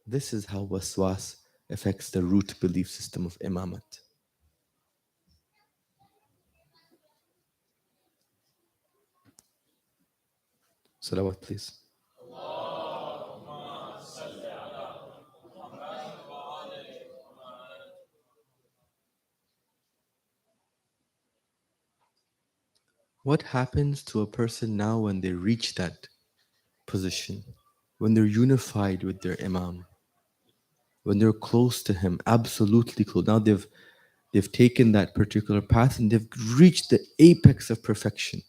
This is how Waswas affects the root belief system of Imamat. Salawat, please. What happens to a person now when they reach that position? When they're unified with their Imam? When they're close to him, absolutely close. Now they've taken that particular path and they've reached the apex of perfection.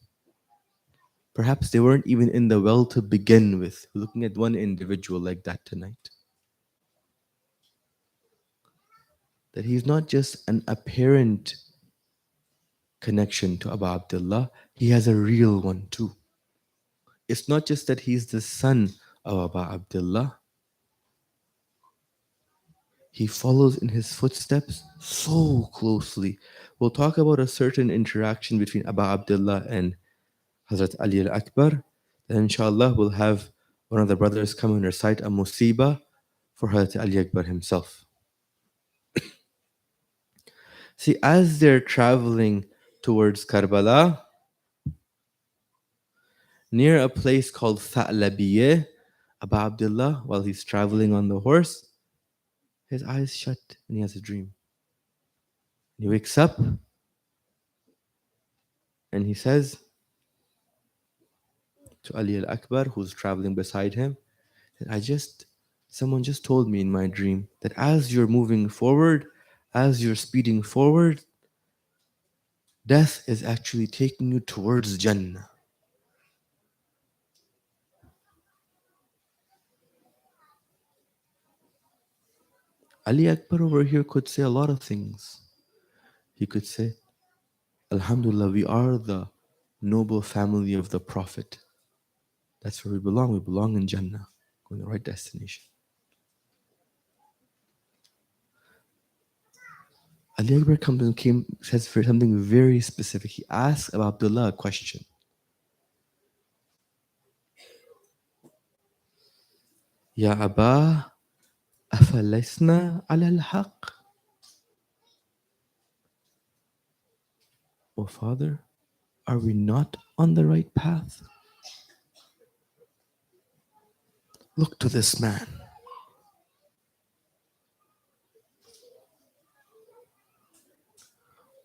Perhaps they weren't even in the well to begin with. We're looking at one individual like that tonight. That he's not just an apparent connection to Abu Abdullah, he has a real one too. It's not just that he's the son of Abu Abdullah, he follows in his footsteps so closely. We'll talk about a certain interaction between Abu Abdullah and Hazrat Ali al-Akbar. Then inshallah we'll have one of the brothers come and recite a musibah for Hazrat Ali Akbar himself. See, as they're traveling towards Karbala, near a place called Tha'labiyeh, Abu Abdullah, while he's traveling on the horse, his eyes shut and he has a dream. He wakes up and he says to Ali al-Akbar, who's traveling beside him, someone just told me in my dream that as you're moving forward, as you're speeding forward, death is actually taking you towards Jannah. Ali Akbar over here could say a lot of things. He could say, Alhamdulillah, we are the noble family of the Prophet. That's where we belong. We belong in Jannah, going the right destination. Ali Akbar says for something very specific. He asks about Abdullah a question. Ya Aba, afalaisna ala al-haq. O father, are we not on the right path? Look to this man.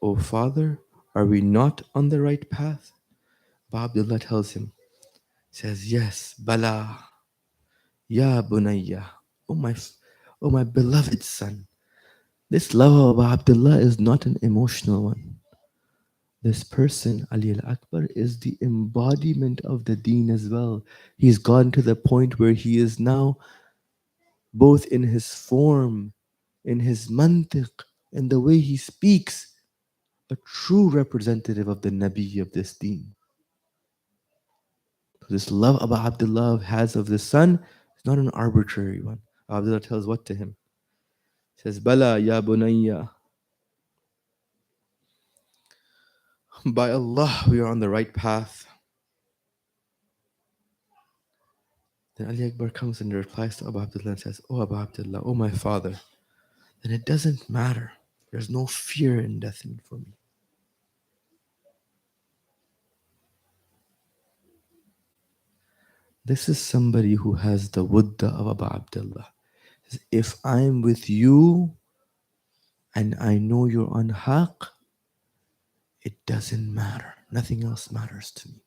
O father, are we not on the right path? Ba Abdullah tells him, says, yes, Bala, Ya Bunayya, oh my beloved son. This love of Abu Abdullah is not an emotional one. This person, Ali al-Akbar, is the embodiment of the deen as well. He's gone to the point where he is now, both in his form, in his mantiq, and the way he speaks, a true representative of the Nabi of this deen. This love Abu Abdullah has of the son is not an arbitrary one. Abu Abdullah tells what to him? He says, Bala ya bunayya. By Allah, we are on the right path. Then Ali Akbar comes and replies to Abu Abdullah and says, Oh Abu Abdullah, oh my father, then it doesn't matter. There's no fear in death for me. This is somebody who has the wudda of Abu Abdullah. If I'm with you and I know you're on haqq, it doesn't matter. Nothing else matters to me.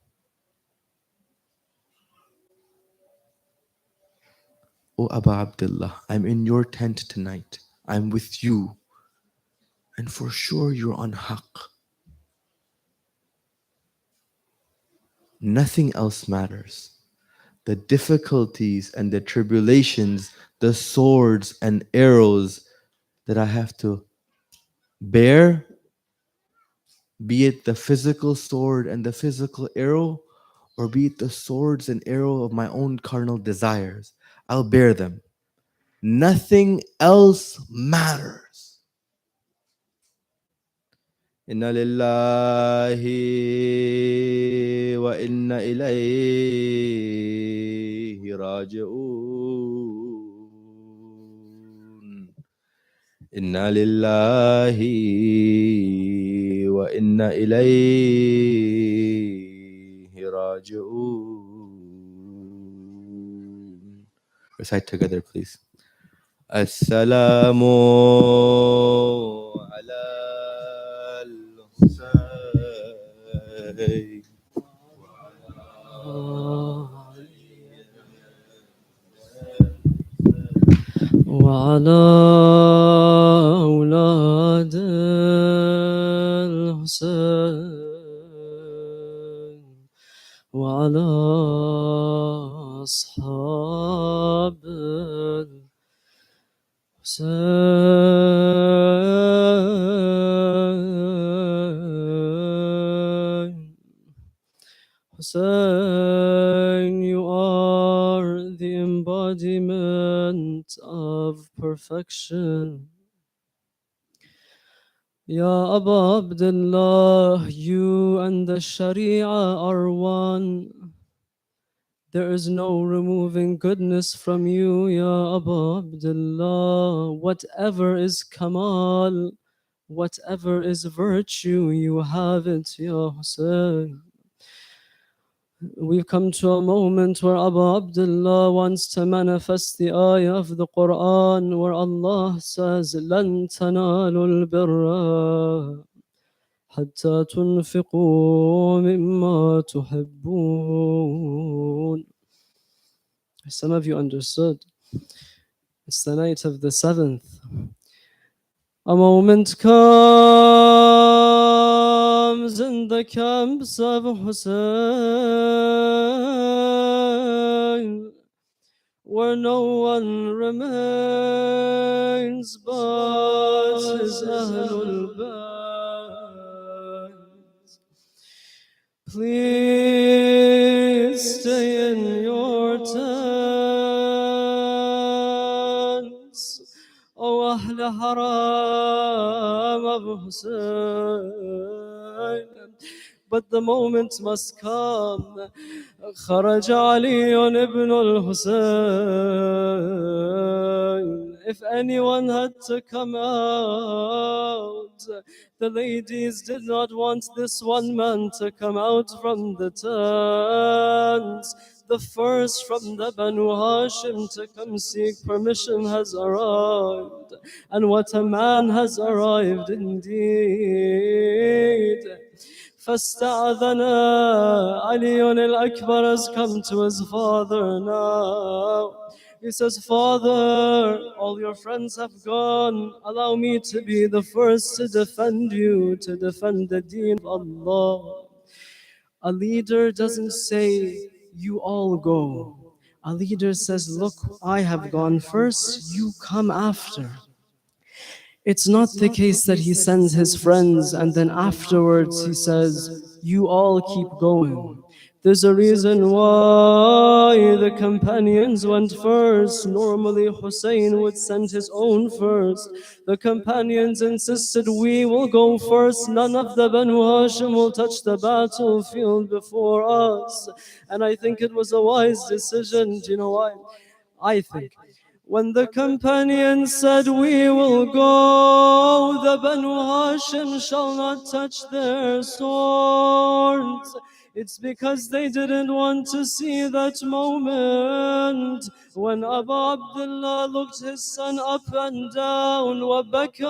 Oh Abu Abdullah, I'm in your tent tonight. I'm with you. And for sure you're on haqq. Nothing else matters. The difficulties and the tribulations, the swords and arrows that I have to bear, be it the physical sword and the physical arrow, or be it the swords and arrow of my own carnal desires, I'll bear them. Nothing else matters. Inna lillahi wa inna ilayhi raji'un. Inna lillahi wa inna ilayhi raji'un. Recite together, please. Assalamu ala al-Husayn. وعلى أولاد الحسين وعلى أصحاب الحسين Hussein, you are the embodiment of perfection. Ya Abu Abdullah, you and the Sharia are one. There is no removing goodness from you, Ya Abu Abdullah. Whatever is Kamal, whatever is virtue, you have it, Ya Hussein. We've come to a moment where Abu Abdullah wants to manifest the ayah of the Quran where Allah says, لَن تَنَالُوا الْبِرَّ حَتَّى تُنْفِقُوا مِمَّا تُحِبُّونَ. Some of you understood. It's the night of the 7th. A moment comes in the camps of Hussein where no one remains but his Ahlul Bayt. Please stay in your tents, O Ahl Haram of Hussein. but the moment must come. خرج علي ابن الحسين. If anyone had to come out, the ladies did not want this one man to come out from the tents. The first from the Banu Hashim to come seek permission has arrived. And what a man has arrived indeed. فاستأذن Ali الأكبر has come to his father now. He says, Father, all your friends have gone. Allow me to be the first to defend you, to defend the deen of Allah. A leader doesn't say, you all go. A leader says, look, I have gone first, you come after. It's not the case that he sends his friends and then afterwards he says, you all keep going. There's a reason why the companions went first. Normally Hussein would send his own first. The companions insisted, we will go first. None of the Banu Hashim will touch the battlefield before us. And I think it was a wise decision. Do you know why? I think when the companions said, we will go, the Banu Hashim shall not touch their swords. It's because they didn't want to see that moment when Abu Abdullah looked his son up and down, وَبَكَى.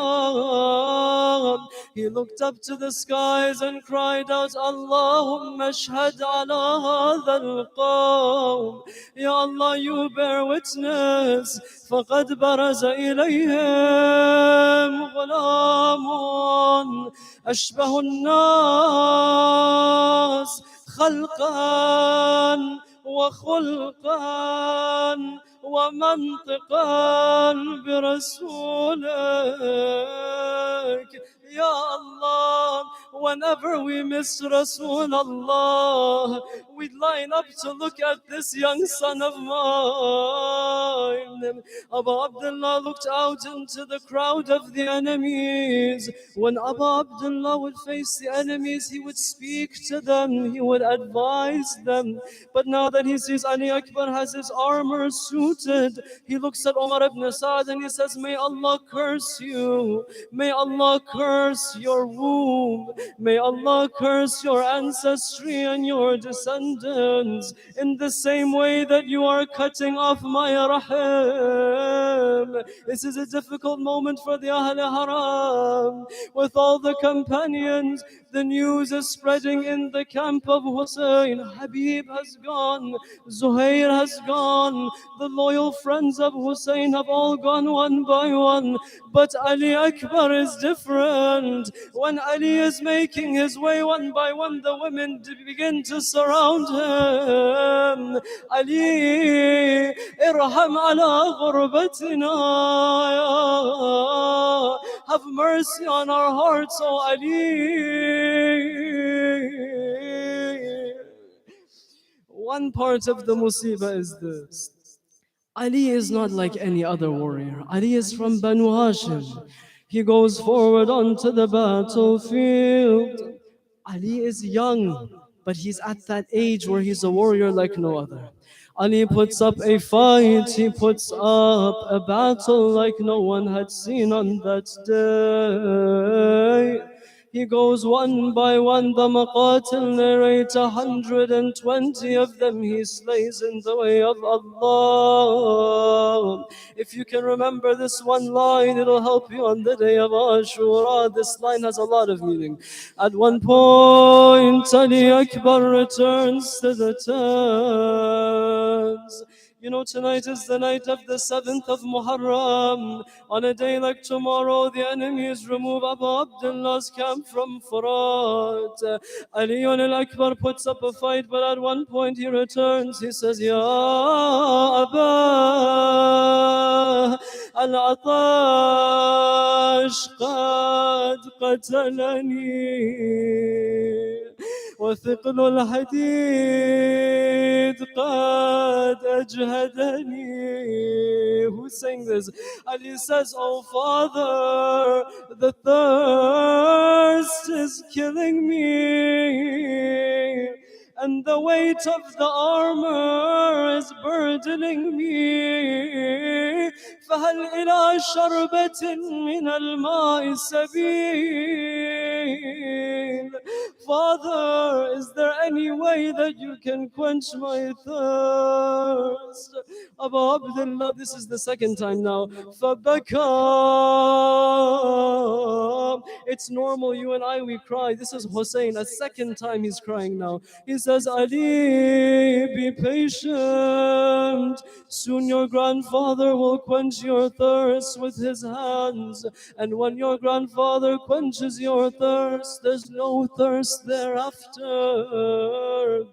He looked up to the skies and cried out, Allahumma ashhad ala hadha al-qawm. Ya Allah, you bear witness. فقد برز إليهم غلام أشبه الناس خلقا وخلقا ومنطقا برسولك. Ya Allah, whenever we miss Rasulullah, we'd line up to look at this young son of mine. Abu Abdullah looked out into the crowd of the enemies. When Abu Abdullah would face the enemies, he would speak to them, he would advise them. But now that he sees Ali Akbar has his armor suited, he looks at Umar ibn Sa'd and he says, may Allah curse you. May Allah curse your womb. May Allah curse your ancestry and your descendants in the same way that you are cutting off my rahim. This is a difficult moment for the Ahl Haram. With all the companions, the news is spreading in the camp of Hussein. Habib has gone. Zuhair has gone. The loyal friends of Hussein have all gone one by one. But Ali Akbar is different. When Ali is making his way one by one, the women begin to surround him. Ali, irham ala ghurbatina. Have mercy on our hearts, O Ali. One part of the musibah is this. Ali is not like any other warrior. Ali is from Banu Hashim. He goes forward onto the battlefield. Ali is young, but he's at that age where he's a warrior like no other. Ali puts up a fight, he puts up a battle like no one had seen on that day. He goes one by one, the Maqatil narrate 120 of them he slays in the way of Allah. If you can remember this one line, it'll help you on the day of Ashura. This line has a lot of meaning. At one point, Ali Akbar returns to the tents. You know, tonight is the night of the 7th of Muharram. On a day like tomorrow, the enemies remove Abu Abdullah's camp from Furat. Ali al-Akbar puts up a fight, but at one point he returns. He says, Ya Aba al-Atash qad qatalani. وثقل الحديد قد أجهدني Who's saying this? Ali says, oh father, the thirst is killing me, and the weight of the armor is burdening me. فهل إلى شربة من الماء سبيل? Father, is there any way that you can quench my thirst? Abu Abdullah, this is the second time now. فبكى. It's normal, you and I, we cry. This is Hussein, a second time he's crying now. He says, Ali, be patient. Soon your grandfather will quench your thirst with his hands. And when your grandfather quenches your thirst, there's no thirst thereafter.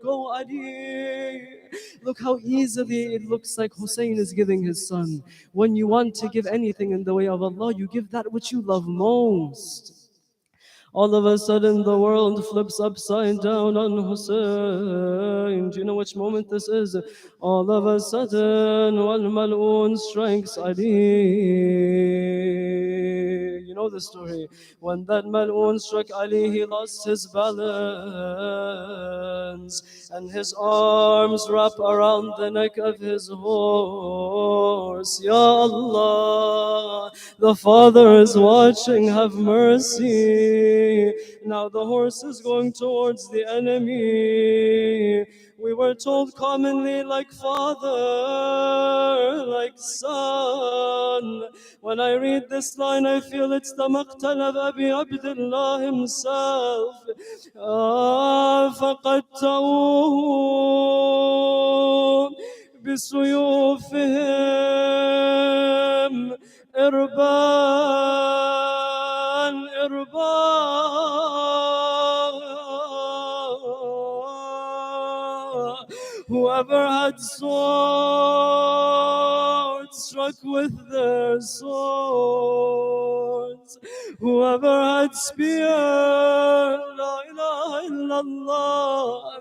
Go, Ali. Look how easily it looks like Hussein is giving his son. When you want to give anything in the way of Allah, you give that which you love most. All of a sudden, the world flips upside down on Hussein. Do you know which moment this is? All of a sudden, one Mal'oon strikes Ali. You know the story. When that Mal'oon struck Ali, he lost his balance, and his arms wrap around the neck of his horse. Ya Allah, the Father is watching, have mercy. Now the horse is going towards the enemy. We were told commonly, like father, like son. When I read this line, I feel it's the maqtal of Abi Abdullah himself. فقدتوه بسيوفهم إربان إربان. Whoever had swords struck with their swords. Whoever had spear, la ilaha illallah.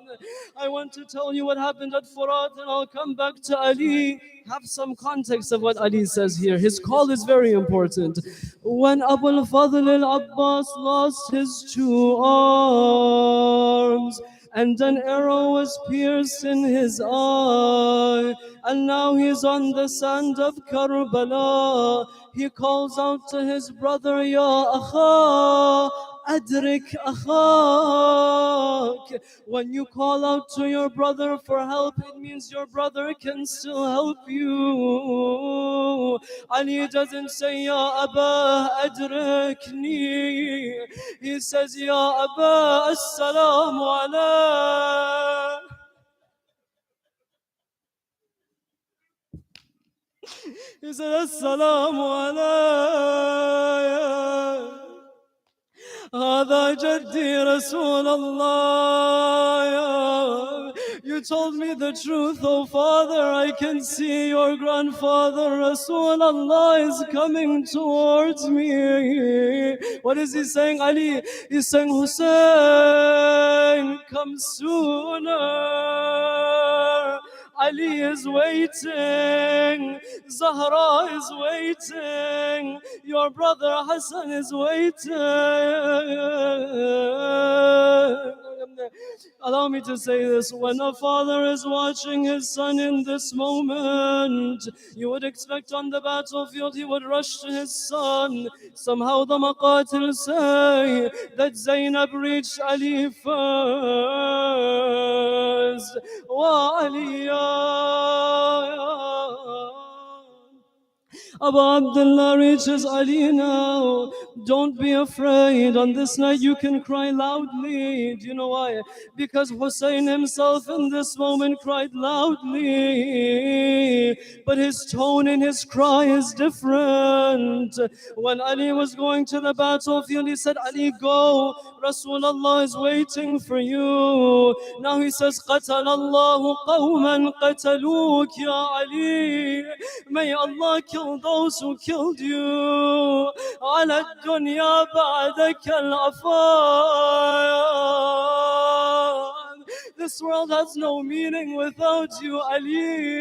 I want to tell you what happened at Furat, and I'll come back to Ali. Have some context of what Ali says here. His call is very important. When Abu al-Fadl al-Abbas lost his two arms, and an arrow was pierced in his eye, and now he's on the sand of Karbala, he calls out to his brother, Ya Akha, Adrik Akhak. When you call out to your brother for help, it means your brother can still help you. Ali doesn't say, Ya Abba, Adrikni. He says, Ya Abba, Assalamu alayk. He said, Assalamu alayk. هذا جدي رسول الله. You told me the truth, oh father. I can see your grandfather Rasulullah is coming towards me. What is he saying, Ali? He's saying, Hussein, come sooner. Ali is waiting. Zahra is waiting. Your brother Hassan is waiting. Allow me to say this. When a father is watching his son in this moment, you would expect on the battlefield he would rush to his son. Somehow the Maqatil say that Zainab reached Ali first. Wa Aliya. Abu Abdullah reaches Ali now. Don't be afraid. On this night you can cry loudly. Do you know why? Because Hussein himself in this moment cried loudly. But his tone in his cry is different. When Ali was going to the battlefield, he said, Ali, go. Rasulullah is waiting for you. Now he says, قَتَلَ اللَّهُ قَوْمًا قَتَلُوكَ يَا Ali. May Allah kill those who killed you. على الدنيا بعدك الأفان. This world has no meaning without you, Ali.